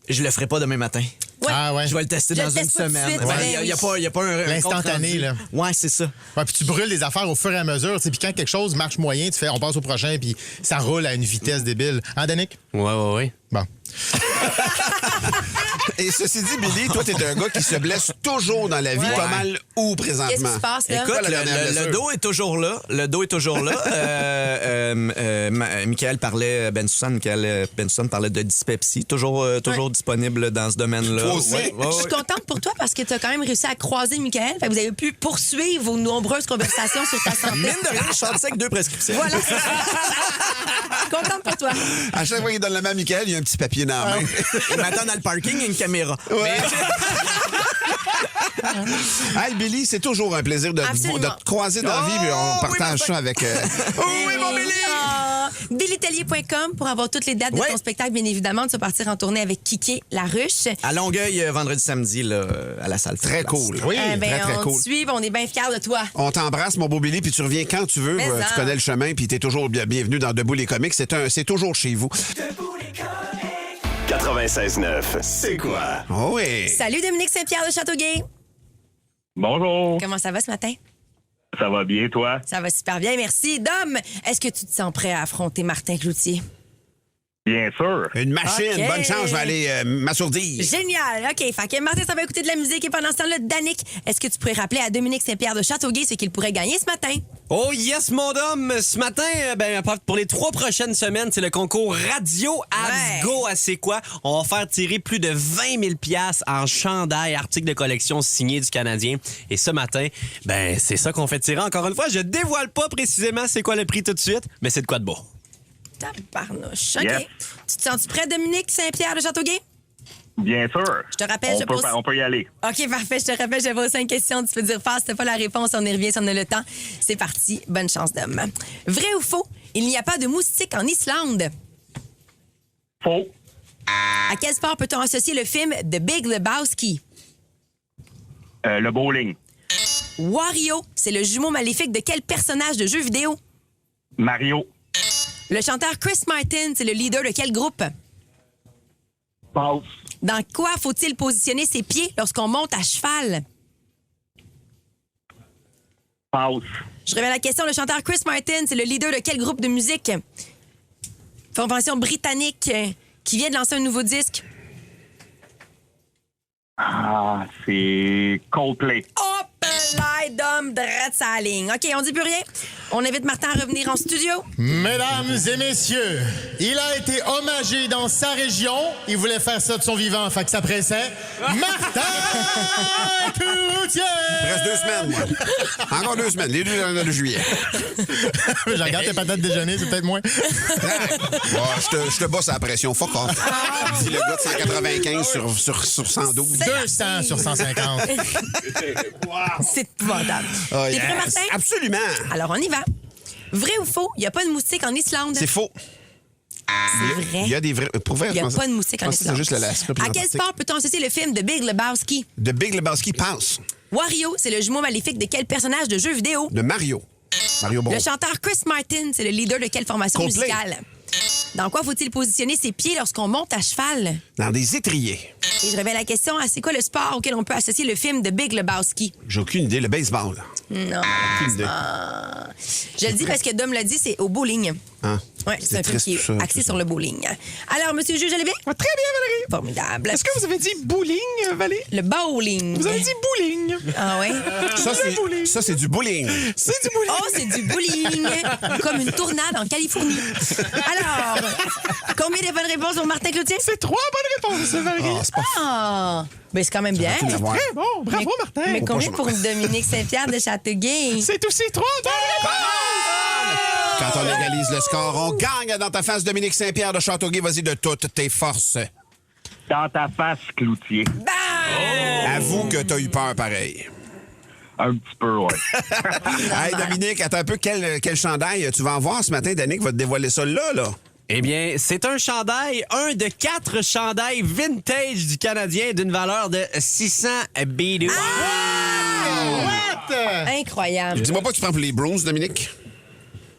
je le ferai pas demain matin. Ouais. Ah ouais. Je vais le tester Je dans le une teste pas tout de semaine. suite, ben Il y a pas un L'instantané, compte là. rendu. Ouais, c'est ça. Ouais, puis tu brûles les affaires au fur et à mesure. Puis quand quelque chose marche moyen, tu fais on passe au prochain, puis ça roule à une vitesse débile. Hein, Danick? Ouais. Bon. Et ceci dit, Billy, toi, t'es un gars qui se blesse toujours dans la vie. T'as mal où présentement? Qu'est-ce qui se passe, là? Écoute, Quoi, la dernière le blessure? dos est toujours là. Le dos est toujours là. Michael Bensoussan parlait de dyspepsie. Toujours disponible dans ce domaine-là. Toi aussi? Je suis contente pour toi parce que tu as quand même réussi à croiser Michael. Fait que vous avez pu poursuivre vos nombreuses conversations sur ta santé. Mine de rien, je chante ça avec 2 prescriptions. Voilà. Je suis contente pour toi. À chaque fois qu'il donne la main à Michael, il y a un petit papier dans la main. Il m'attend dans le parking, il y a une caméra. Hey, Billy, c'est toujours un plaisir de te croiser dans la vie, puis on partage ça avec... Oui, mon Billy! BillyTellier.com pour avoir toutes les dates de ton spectacle, bien évidemment. Tu vas partir en tournée avec Kiki Laruche. À Longueuil, vendredi, samedi, là, à la salle. Très cool. Oui, très on cool. te suit, on est bien fiers de toi. On t'embrasse, mon beau Billy, puis tu reviens quand tu veux. Mais Tu connais le chemin, puis t'es toujours bienvenu dans Debout les comiques. C'est toujours chez vous. 96.9, c'est quoi? Oh oui. Salut Dominique Saint-Pierre de Châteauguay. Bonjour, Comment ça va ce matin? ça va bien, toi? Ça va super bien, merci. Dom, est-ce que tu te sens prêt à affronter Martin Cloutier? Bien sûr. Une machine. OK. Bonne chance, je vais aller m'assourdir. Génial. OK. Fait que Martin, ça va écouter de la musique. Et pendant ce temps-là, Danick, est-ce que tu pourrais rappeler à Dominique Saint-Pierre de Châteauguay ce qu'il pourrait gagner ce matin? Oh yes, mon homme! Ce matin, pour les 3 prochaines semaines, c'est le concours Radio Abs Go à C'est quoi? On va faire tirer plus de 20 000 $ en chandail, articles de collection signés du Canadien. Et ce matin, c'est ça qu'on fait tirer. Encore une fois, je dévoile pas précisément c'est quoi le prix tout de suite, mais c'est de quoi de beau. Tabarnouche. OK. Yes. Tu te sens-tu prêt, Dominique Saint-Pierre de Châteauguay? Bien sûr. Je te rappelle, on peut y aller. OK, parfait. Je te rappelle, je pose 5 questions. Tu peux dire face, c'est pas la réponse. On y revient si on a le temps. C'est parti. Bonne chance, Dom. Vrai ou faux? Il n'y a pas de moustiques en Islande. Faux. À quel sport peut-on associer le film The Big Lebowski? Le bowling. Wario, c'est le jumeau maléfique de quel personnage de jeu vidéo? Mario. Le chanteur Chris Martin, c'est le leader de quel groupe? Passe. Dans quoi faut-il positionner ses pieds lorsqu'on monte à cheval? Passe. Je révèle la question. Le chanteur Chris Martin, c'est le leader de quel groupe de musique? Formation britannique qui vient de lancer un nouveau disque. Ah, c'est Coldplay. Hop là, d'homme, drette sa ligne. OK, on dit plus rien. On invite Martin à revenir en studio. Mesdames et messieurs, il a été hommagé dans sa région. Il voulait faire ça de son vivant, fait que ça pressait. Martin Cloutier! Reste 2 semaines, moi. Encore 2 semaines, les 2 de juillet. Je regarde tes patates déjeuner, c'est peut-être moins. Je te bosse à la pression. Fuck off. Dis le gars de 195 sur 112. 200 sur 150. C'est épouvantable. Oh, T'es yes. prêt, Martin? Absolument. Alors, on y va. Vrai ou faux? Il n'y a pas de moustique en Islande. C'est faux. C'est vrai. Il y a des vrais. Pour vrai, Il n'y a pas de moustique en C'est Islande. juste l'aspect À quel sport peut-on associer le film de Big Lebowski? De Big Lebowski passe. Wario, c'est le jumeau maléfique de quel personnage de jeu vidéo? De Mario. Mario Bros. Le chanteur Chris Martin, c'est le leader de quelle formation Coldplay. musicale? Dans quoi faut-il positionner ses pieds lorsqu'on monte à cheval? Dans des étriers. Et je révèle la question, c'est quoi le sport auquel on peut associer le film de Big Lebowski? J'ai aucune idée. Le baseball. Non. Aucune idée. Je le dis parce que Dom l'a dit, c'est au bowling. Hein? Oui, c'est un film triste, qui tout ça, est axé tout sur ça. le bowling. Alors, monsieur le juge, allez bien? Très bien, Valérie. Formidable. Est-ce que vous avez dit bowling, Valérie? Le bowling. Vous avez dit bowling. Ah oui? Ça, c'est du bowling. C'est du bowling. Oh, c'est du bowling. Comme une tornade en Californie. Alors, combien de bonnes réponses pour Martin Cloutier? C'est 3 bonnes réponses, Valérie. Ah, c'est pas Ah! Ben, c'est quand même bien. pu l'avoir. Très bon. Bravo, Martin. Mais combien pas pour Dominique Saint-Pierre de Châteauguay? C'est aussi 3 bonnes réponses. Quand on égalise le score, on gagne dans ta face, Dominique Saint-Pierre de Châteauguay. Vas-y de toutes tes forces. Dans ta face, Cloutier. Avoue que t'as eu peur pareil. Un petit peu, ouais. Hey, Dominique, attends un peu. Quel chandail tu vas en voir ce matin? Danick va te dévoiler ça là. Eh bien, c'est un chandail, un de 4 chandails vintage du Canadien d'une valeur de 600 bidou. Incroyable. Dis-moi pas que tu prends pour les Bruins, Dominique?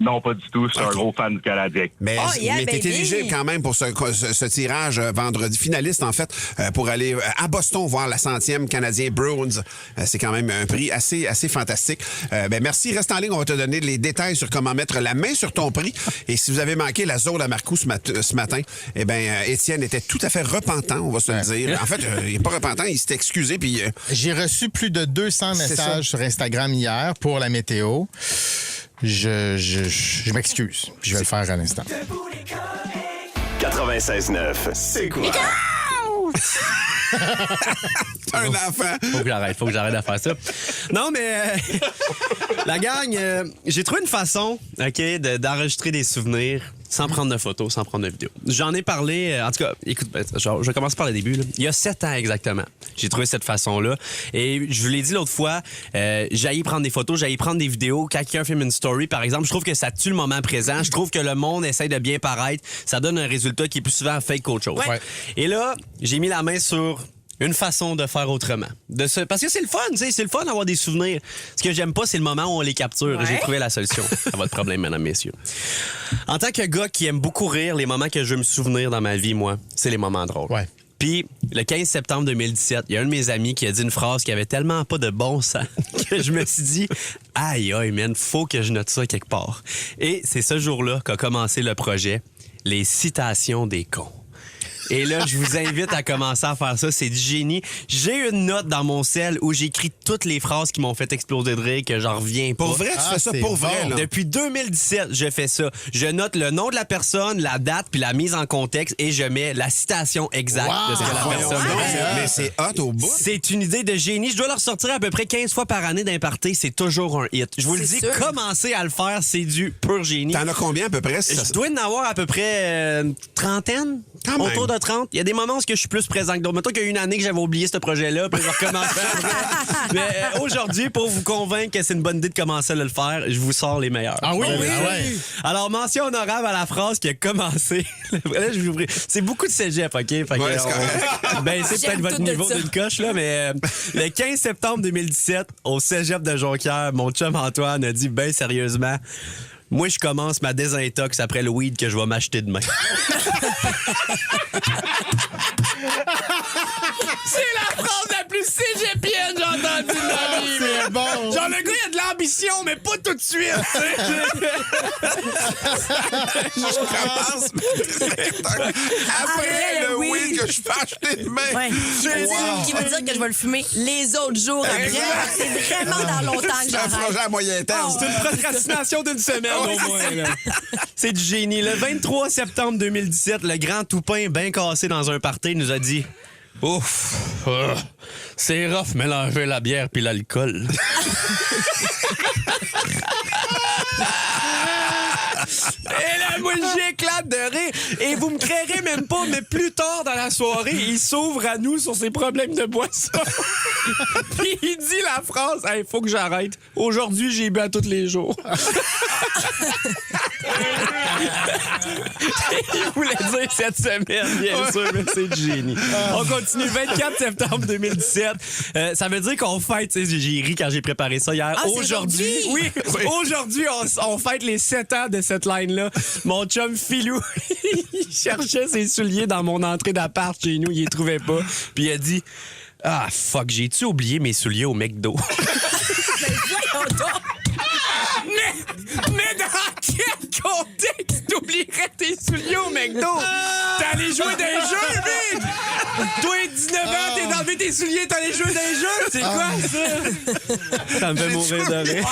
Non, pas du tout. Je suis un gros fan du Canadien. Mais, mais t'es éligible quand même pour ce tirage vendredi, finaliste en fait, pour aller à Boston voir la 100e Canadien Bruins. C'est quand même un prix assez fantastique. Merci, reste en ligne, on va te donner les détails sur comment mettre la main sur ton prix. Et si vous avez manqué la zone à Marcoux ce matin, Étienne était tout à fait repentant, on va se le dire. En fait, il n'est pas repentant, il s'est excusé. Puis j'ai reçu plus de 200 messages sur Instagram hier pour la météo. Je m'excuse. Je vais le faire à l'instant. 96.9, c'est quoi? Un enfant. Faut que j'arrête de faire ça. Non, mais la gang, j'ai trouvé une façon, d'enregistrer des souvenirs sans prendre de photos, sans prendre de vidéos. J'en ai parlé, en tout cas, écoute, je commence par le début. Là. Il y a 7 ans exactement, j'ai trouvé cette façon-là. Et je vous l'ai dit l'autre fois, j'allais prendre des photos, j'allais prendre des vidéos. Quand quelqu'un filme une story, par exemple, je trouve que ça tue le moment présent. Je trouve que le monde essaie de bien paraître. Ça donne un résultat qui est plus souvent fake qu'autre chose. Ouais. Et là, j'ai mis la main sur une façon de faire autrement. Parce que c'est le fun, c'est le fun d'avoir des souvenirs. Ce que j'aime pas, c'est le moment où on les capture. Ouais. J'ai trouvé la solution à votre problème, mesdames, messieurs. En tant que gars qui aime beaucoup rire, les moments que je veux me souvenir dans ma vie, moi, c'est les moments drôles. Ouais. Puis, le 15 septembre 2017, il y a un de mes amis qui a dit une phrase qui avait tellement pas de bon sens que je me suis dit « Aïe, aïe, man, faut que je note ça quelque part. » Et c'est ce jour-là qu'a commencé le projet « Les citations des cons ». Et là, je vous invite à commencer à faire ça. C'est du génie. J'ai une note dans mon cell où j'écris toutes les phrases qui m'ont fait exploser de rire, que j'en reviens pas. Pour vrai, tu fais ça pour vrai, là? Depuis 2017, je fais ça. Je note le nom de la personne, la date, puis la mise en contexte, et je mets la citation exacte de ce que la personne a dit. Mais c'est hot au bout. C'est une idée de génie. Je dois le ressortir à peu près 15 fois par année d'un party. C'est toujours un hit. Je vous le dis, commencez à le faire. C'est du pur génie. T'en as combien à peu près? Je dois en avoir à peu près trentaine. Autour de 30. Il y a des moments où je suis plus présent que d'autres. Mettons qu'il y a une année que j'avais oublié ce projet-là, puis je recommence. Mais aujourd'hui, pour vous convaincre que c'est une bonne idée de commencer à le faire, je vous sors les meilleurs. Ah oui? Ah ouais. Alors, mention honorable à la phrase qui a commencé. Là, je vous ouvrir. C'est beaucoup de cégep, OK? Fait que, c'est peut-être votre niveau d'une coche, là, mais le 15 septembre 2017, au cégep de Jonquière, mon chum Antoine a dit, ben sérieusement, moi, je commence ma désintox après le weed que je vais m'acheter demain. C'est la phrase la plus cégepienne que j'ai entendue de ma vie. C'est bon. Genre, le gars, il a de l'ambition, mais pas tout de suite. Je commence après le weed que je peux acheter demain. Ouais. Qui veut dire que je vais le fumer les autres jours après. C'est vraiment dans longtemps que C'est un j'arrête. projet à moyen terme. C'est une procrastination d'une semaine au moins. Là. C'est du génie. Le 23 septembre 2017, le grand Toupin, bien cassé dans un party, nous a dit « Ouf, c'est rough mélanger la bière puis l'alcool. » Et là, moi, j'éclate de rire. Et vous me créerez même pas, mais plus tard dans la soirée, il s'ouvre à nous sur ses problèmes de boisson. Puis il dit la phrase « Hey, faut que j'arrête. Aujourd'hui, j'ai bu à tous les jours. » Il voulait dire cette semaine, bien sûr, mais c'est du génie. On continue. 24 septembre 2017. Ça veut dire qu'on fête, tu sais, j'ai ri quand j'ai préparé ça hier. Aujourd'hui, oui, aujourd'hui, on fête les 7 ans de cette line-là. Mon chum Philou, il cherchait ses souliers dans mon entrée d'appart chez nous, il les trouvait pas. Puis il a dit « Ah, fuck, j'ai-tu oublié mes souliers au McDo? » Mais dans quel contexte t'oublierais tes souliers au McDo? T'es allé jouer dans les jeux, Big! Toi, 19 ans, t'es enlevé tes souliers, t'es allé jouer dans les jeux? C'est quoi, ça? Ça me fait mourir de rire.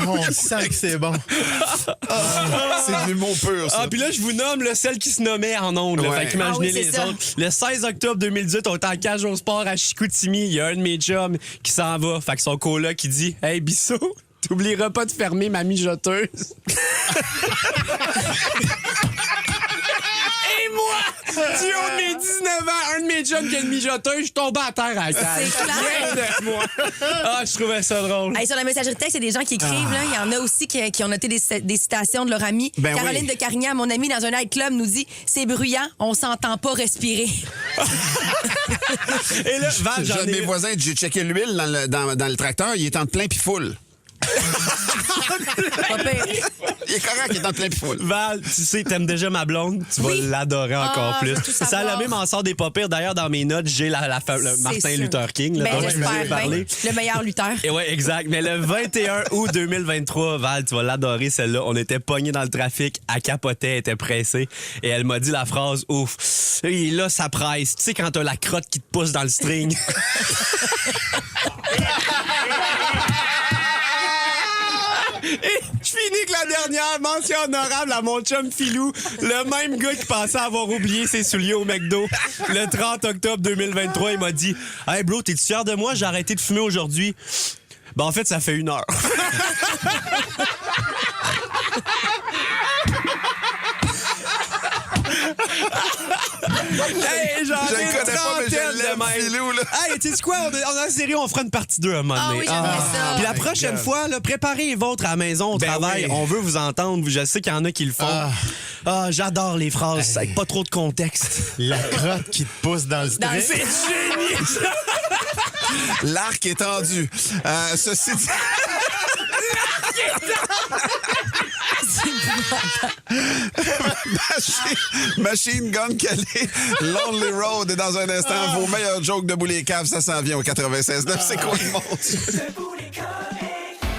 On sent que c'est bon. C'est de l'humour pur, ça. Ah, puis là, je vous nomme celle qui se nommait en ondes. Ouais. Fait qu'imaginez les ça. autres. Le 16 octobre 2018, on est en cage au sport à Chicoutimi. Il y a un de mes chums qui s'en va. Fait que son coloc qui dit « Hey, Bissot, t'oublieras pas de fermer ma mijoteuse. » Et moi, du haut de mes 19 ans, un de mes jeune que le mijoteur, je tombais à terre à la cage. C'est clair. Moi. Ah, je trouvais ça drôle. Hey, sur la messagerie texte, il y a des gens qui écrivent. Là, il y en a aussi qui ont noté des citations de leur amie. Ben Caroline oui. de Carignan, mon amie dans un nightclub, nous dit « C'est bruyant, on s'entend pas respirer. » Et là, Val, J'ai j'en un de mes ai... voisins, j'ai checké l'huile dans le tracteur, il est en plein pis full. Pas pire. Il est correct, il est en plein pis full. Val, tu sais, t'aimes déjà ma blonde, tu vas l'adorer encore plus. je veux tout Ça savoir. l'a même en sort des pas pires. D'ailleurs, dans mes notes, j'ai le Martin sûr. Luther King, là, Ben, dont je j'espère vous ai bien. parlé. Le meilleur lutteur. Et ouais, exact. Mais le 21 août 2023, Val, tu vas l'adorer, celle-là. On était pognés dans le trafic, elle capotait, elle était pressée. Et elle m'a dit la phrase, ouf, et là, ça presse. Tu sais, quand t'as la crotte qui te pousse dans le string. Et je finis que la dernière mention honorable à mon chum Philou, le même gars qui pensait avoir oublié ses souliers au McDo. Le 30 octobre 2023, il m'a dit « Hey bro, t'es-tu fier de moi? J'ai arrêté de fumer aujourd'hui. » Ben en fait, ça fait 1 heure. Hey, j'en ai une connais pas, mais je trentaine l'aime, de même. Philou, là. Hey, tu sais quoi? On a une série, on fera une partie 2 à un moment Ah donné. oui, j'aimerais ça. Puis la prochaine fois, là, préparez les vôtres à la maison, au travail. oui. On veut vous entendre. Je sais qu'il y en a qui le font. J'adore les phrases avec pas trop de contexte. La crotte qui te pousse dans le string. C'est génial! L'arc est tendu. Ceci dit... Machine Gun Kelly, Lonely Road. Et dans un instant, vos meilleurs jokes de Boulet Cave, ça s'en vient au 96.9. C'est quoi le monde?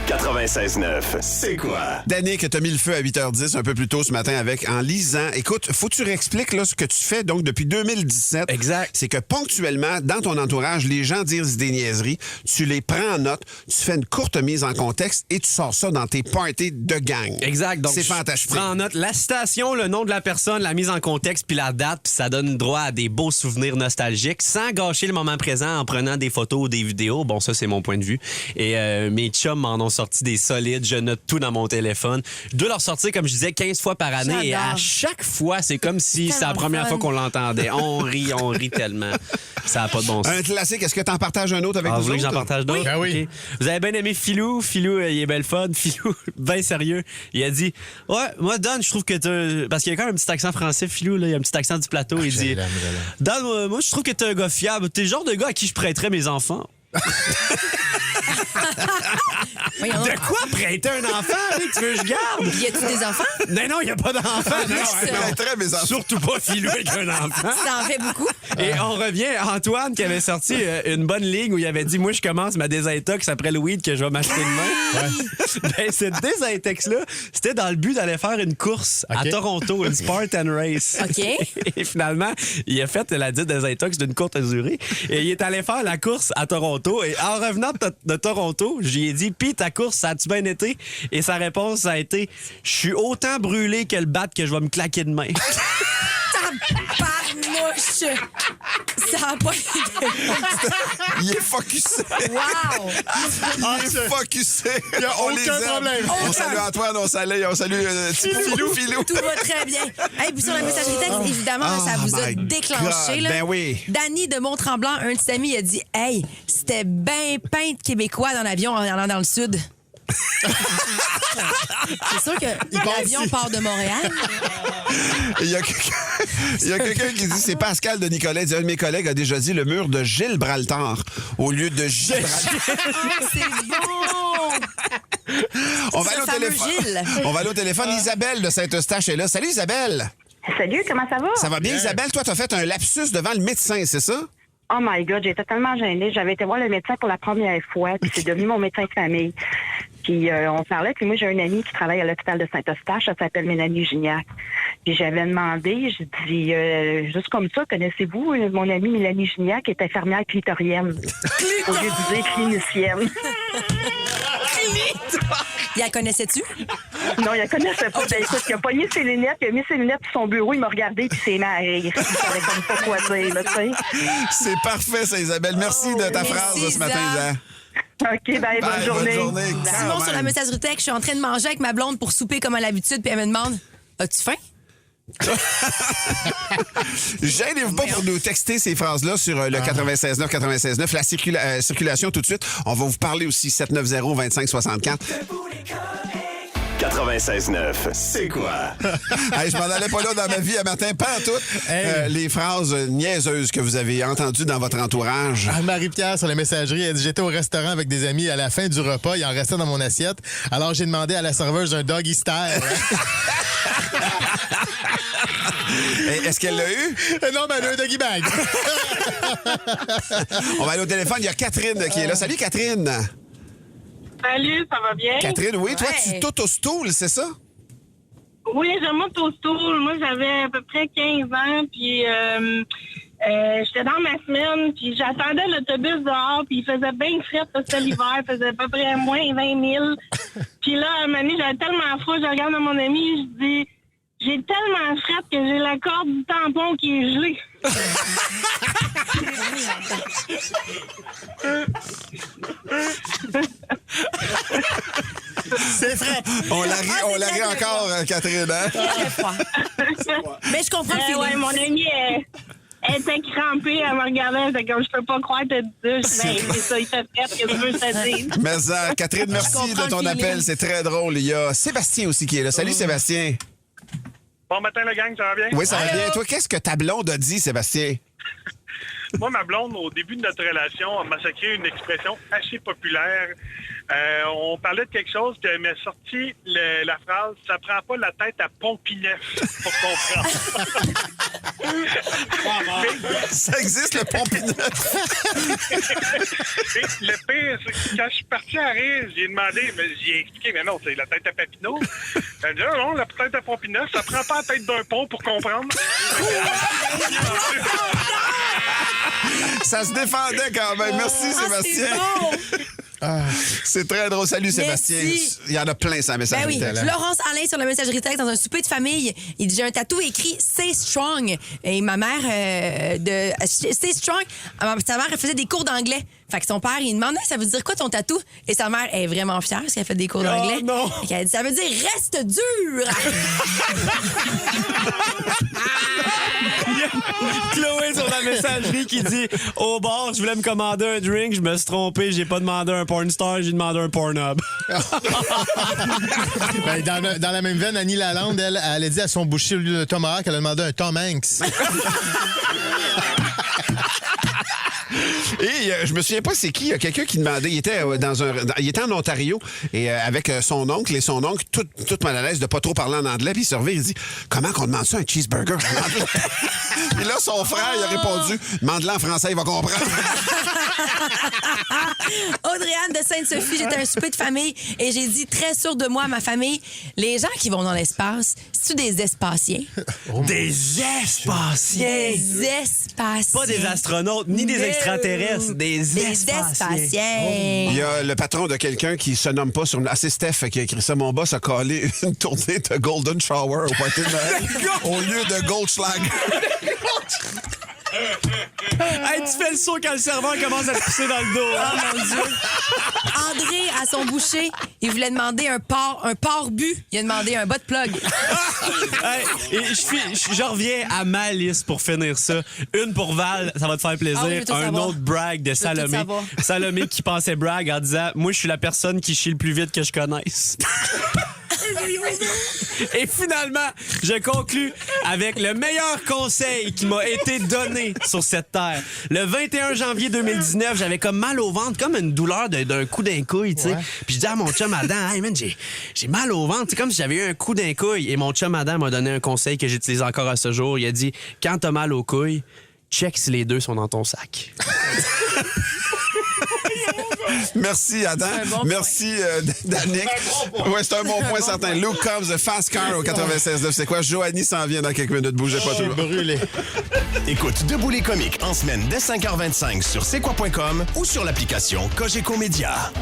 96.9, c'est quoi? Danick, t'as mis le feu à 8h10 un peu plus tôt ce matin en lisant. Écoute, faut que tu réexpliques là, ce que tu fais donc depuis 2017. Exact. C'est que ponctuellement, dans ton entourage, les gens disent des niaiseries, tu les prends en note, tu fais une courte mise en contexte et tu sors ça dans tes parties de gang. Exact. Donc, c'est je fantastique. prends en note la citation, le nom de la personne, la mise en contexte, puis la date, puis ça donne droit à des beaux souvenirs nostalgiques sans gâcher le moment présent en prenant des photos ou des vidéos. Bon, ça, c'est mon point de vue. Et mes chums m'en ont sorti des solides. Je note tout dans mon téléphone. Je dois leur sortir, comme je disais, 15 fois par année. Et à chaque fois, c'est comme si c'est la première fois qu'on l'entendait. On rit tellement. Ça n'a pas de bon sens. Un classique, est-ce que t'en partages un autre avec nous Vous voulez que autres? j'en partage d'autres? Oui. Ben oui. OK. Vous avez bien aimé Philou. Philou, il est belle fun. Philou, bien sérieux. Il a dit, ouais, moi, Don, je trouve que t'as... Parce qu'il y a quand même un petit accent français, Philou, là. Il y a un petit accent du plateau. Il dit, Don, moi, je trouve que t'es un gars fiable. T'es le genre de gars à qui je prêterais mes enfants. De quoi prêter un enfant? Tu veux que je garde? Y a-tu des enfants? Non, il n'y a pas d'enfant. Très mes enfants. Surtout pas Philou avec un enfant. Ça en fait beaucoup. Et on revient à Antoine qui avait sorti une bonne ligne où il avait dit, moi, je commence ma désintox après le weed que je vais m'acheter demain. Ben, cette désintox-là, c'était dans le but d'aller faire une course à Toronto, une Spartan Race. OK. Et finalement, il a fait la dite désintox d'une courte durée. Et il est allé faire la course à Toronto. Et en revenant de Toronto, j'y ai dit, pis ta course, ça a-tu bien été? Et sa réponse, ça a été, je suis autant brûlé que le bat que je vais me claquer demain. Tabarnouche! Ça a pas été... Il est focusé. Wow! Il est focusé. Il n'y a aucun problème. On salue Antoine, on salue Philou. Tout va très bien. Hey, puis sur la messagerie texte, évidemment, ça vous a my déclenché. God, Là. ben oui. Danny de Mont-Tremblant, un de ses amis, a dit « Hey, c'était bien peint de Québécois dans l'avion en allant dans le sud. » C'est sûr que l'avion part de Montréal. Il y a quelqu'un qui dit, c'est Pascal de Nicolet, un de mes collègues a déjà dit le mur de Gibraltar au lieu de Gibraltar. C'est bon! On va aller au téléphone. On va aller au téléphone. Isabelle de Saint-Eustache est là. Salut Isabelle. Salut, comment ça va? Ça va bien Isabelle? Toi, t'as fait un lapsus devant le médecin, c'est ça? Oh my God, j'ai totalement gênée. J'avais été voir le médecin pour la première fois, puis c'est devenu mon médecin de famille. Puis on parlait, puis moi j'ai un ami qui travaille à l'hôpital de Saint-Eustache, ça s'appelle Mélanie Gignac. Puis j'avais demandé, j'ai dit, juste comme ça, connaissez-vous mon amie Mélanie Gignac qui est infirmière clitorienne? Au lieu de dire clinicienne. Il la connaissait-tu? Non, il la connaissait pas. Ben, écoute, il a pogné ses lunettes, il a mis ses lunettes sur son bureau, il m'a regardé, puis s'est mis à rire. Il savait comme pas quoi dire, là, tu sais. C'est parfait, ça, Isabelle. Merci de ta phrase de ce matin, Isa. OK, bye, bonne journée. Simon, sur la messagerie texte, je suis en train de manger avec ma blonde pour souper comme à l'habitude, puis elle me demande « As-tu faim? » Gênez-vous pas pour nous texter ces phrases-là sur le 96.9. La circulation tout de suite. On va vous parler aussi 790-2564. 96.9, c'est quoi? Hey, je m'en allais pas là dans ma vie à matin, pas en tout. Les phrases niaiseuses que vous avez entendues dans votre entourage. Marie-Pierre, sur la messagerie, elle dit « J'étais au restaurant avec des amis à la fin du repas, il en restait dans mon assiette. Alors, j'ai demandé à la serveuse un doggy style. » Est-ce qu'elle l'a eu? Non, mais elle a un doggy bag. On va aller au téléphone. Il y a Catherine qui est là. Salut, Catherine. Salut, ça va bien? Catherine, oui, toi, tu t'auto-stools, c'est ça? Oui, je m'auto-stool. Moi, j'avais à peu près 15 ans, puis j'étais dans ma semaine, puis j'attendais l'autobus dehors, puis il faisait bien frais parce que c'était l'hiver, il faisait à peu près moins 20 000. Puis là, à un moment donné, j'avais tellement froid, je regarde à mon ami, je dis... J'ai tellement fret que j'ai la corde du tampon qui est gelée. C'est frais. On la rit encore, Catherine, hein? Très froid. Mais je comprends le feeling. Ouais, mon amie, elle était crampée, elle me regardait, elle était comme, je peux pas croire que t'as dit ça. Je dis, ben, c'est ça, il fait frais, qu'est-ce que tu veux que ça dise? Mais Catherine, merci de ton appel, c'est très drôle. Il y a Sébastien aussi qui est là. Salut, Sébastien. Bon matin, le gang, ça va bien? Oui, ça va bien. Toi, qu'est-ce que ta blonde a dit, Sébastien? Moi, ma blonde, au début de notre relation, m'a sacré une expression assez populaire. On parlait de quelque chose, puis elle m'a sorti la phrase « Ça prend pas la tête à Pompineuf pour comprendre. » Ça existe, le Pompineuf? Le pire, c'est que quand je suis parti à rire, j'ai demandé, mais j'ai expliqué, mais non, c'est la tête à Papineau. Elle dit, non, la tête à Pompineuf, ça prend pas la tête d'un pont pour comprendre. Ça se défendait quand même. Merci, Sébastien. C'est très drôle. Salut, Sébastien. Il y en a plein, ça, messagerie texte. Laurence Alain sur la messagerie texte dans un souper de famille. Il dit, j'ai un tatou écrit « Stay strong ». Et ma mère, Stay strong, sa mère, elle faisait des cours d'anglais. Fait que son père, il demandait, ça veut dire quoi ton tatou? Et sa mère est vraiment fière parce qu'elle fait des cours d'anglais. Non. Et elle dit, ça veut dire « Reste dur ». Chloé sur la messagerie qui dit au bar, je voulais me commander un drink, je me suis trompé, j'ai pas demandé un porn star, j'ai demandé un Pornhub. Ben, dans la même veine, Annie Lalande, elle a dit à son boucher au lieu de Tomahawk, elle a demandé un Tom Hanks. Et je me souviens pas c'est qui, il y a quelqu'un qui demandait, il était en Ontario et avec son oncle, et son oncle tout mal à l'aise de pas trop parler en anglais, puis il se revient, il dit comment qu'on demande ça un cheeseburger en anglais? Puis là son frère il a répondu demande-le en français, il va comprendre. Audrey-Anne de Sainte-Sophie, j'étais à un souper de famille et j'ai dit très sûr de moi à ma famille, les gens qui vont dans l'espace, c'est-tu des espaciens? Des espaciens! Des espaciens! Pas des astronautes, ni des extraterrestres, des espaciens. Il y a le patron de quelqu'un qui se nomme pas sur... c'est Steph qui a écrit ça. Mon boss a collé une tournée de Golden Shower au party de Noël au lieu de Goldschlag. Hey, tu fais le saut quand le serveur commence à te pousser dans le dos. Oh mon Dieu! André, à son boucher, il voulait demander un port-bu. Il a demandé un butt plug. Hey, et je reviens à ma liste pour finir ça. Une pour Val, ça va te faire plaisir. Ah oui, un autre brag de Salomé. Salomé qui pensait brag en disant « Moi, je suis la personne qui chie le plus vite que je connaisse. » Et finalement, je conclus avec le meilleur conseil qui m'a été donné sur cette terre. Le 21 janvier 2019, j'avais comme mal au ventre, comme une douleur d'un coup d'un couille, tu sais. Puis je dis à mon chum Adam, hey man, j'ai mal au ventre, c'est comme si j'avais eu un coup d'un couille. Et mon chum Adam m'a donné un conseil que j'utilise encore à ce jour. Il a dit, quand t'as mal aux couilles, check si les deux sont dans ton sac. Merci, Adam. Merci, Danick. Ouais, c'est un bon point certain. Luke Combs, Fast Car au 96.9. C'est quoi? Joanie s'en vient dans quelques minutes. Bougez pas tout. Brûlé. Écoute Debout les comiques en semaine dès 5h25 sur c'est quoi.com ou sur l'application Cogeco Média.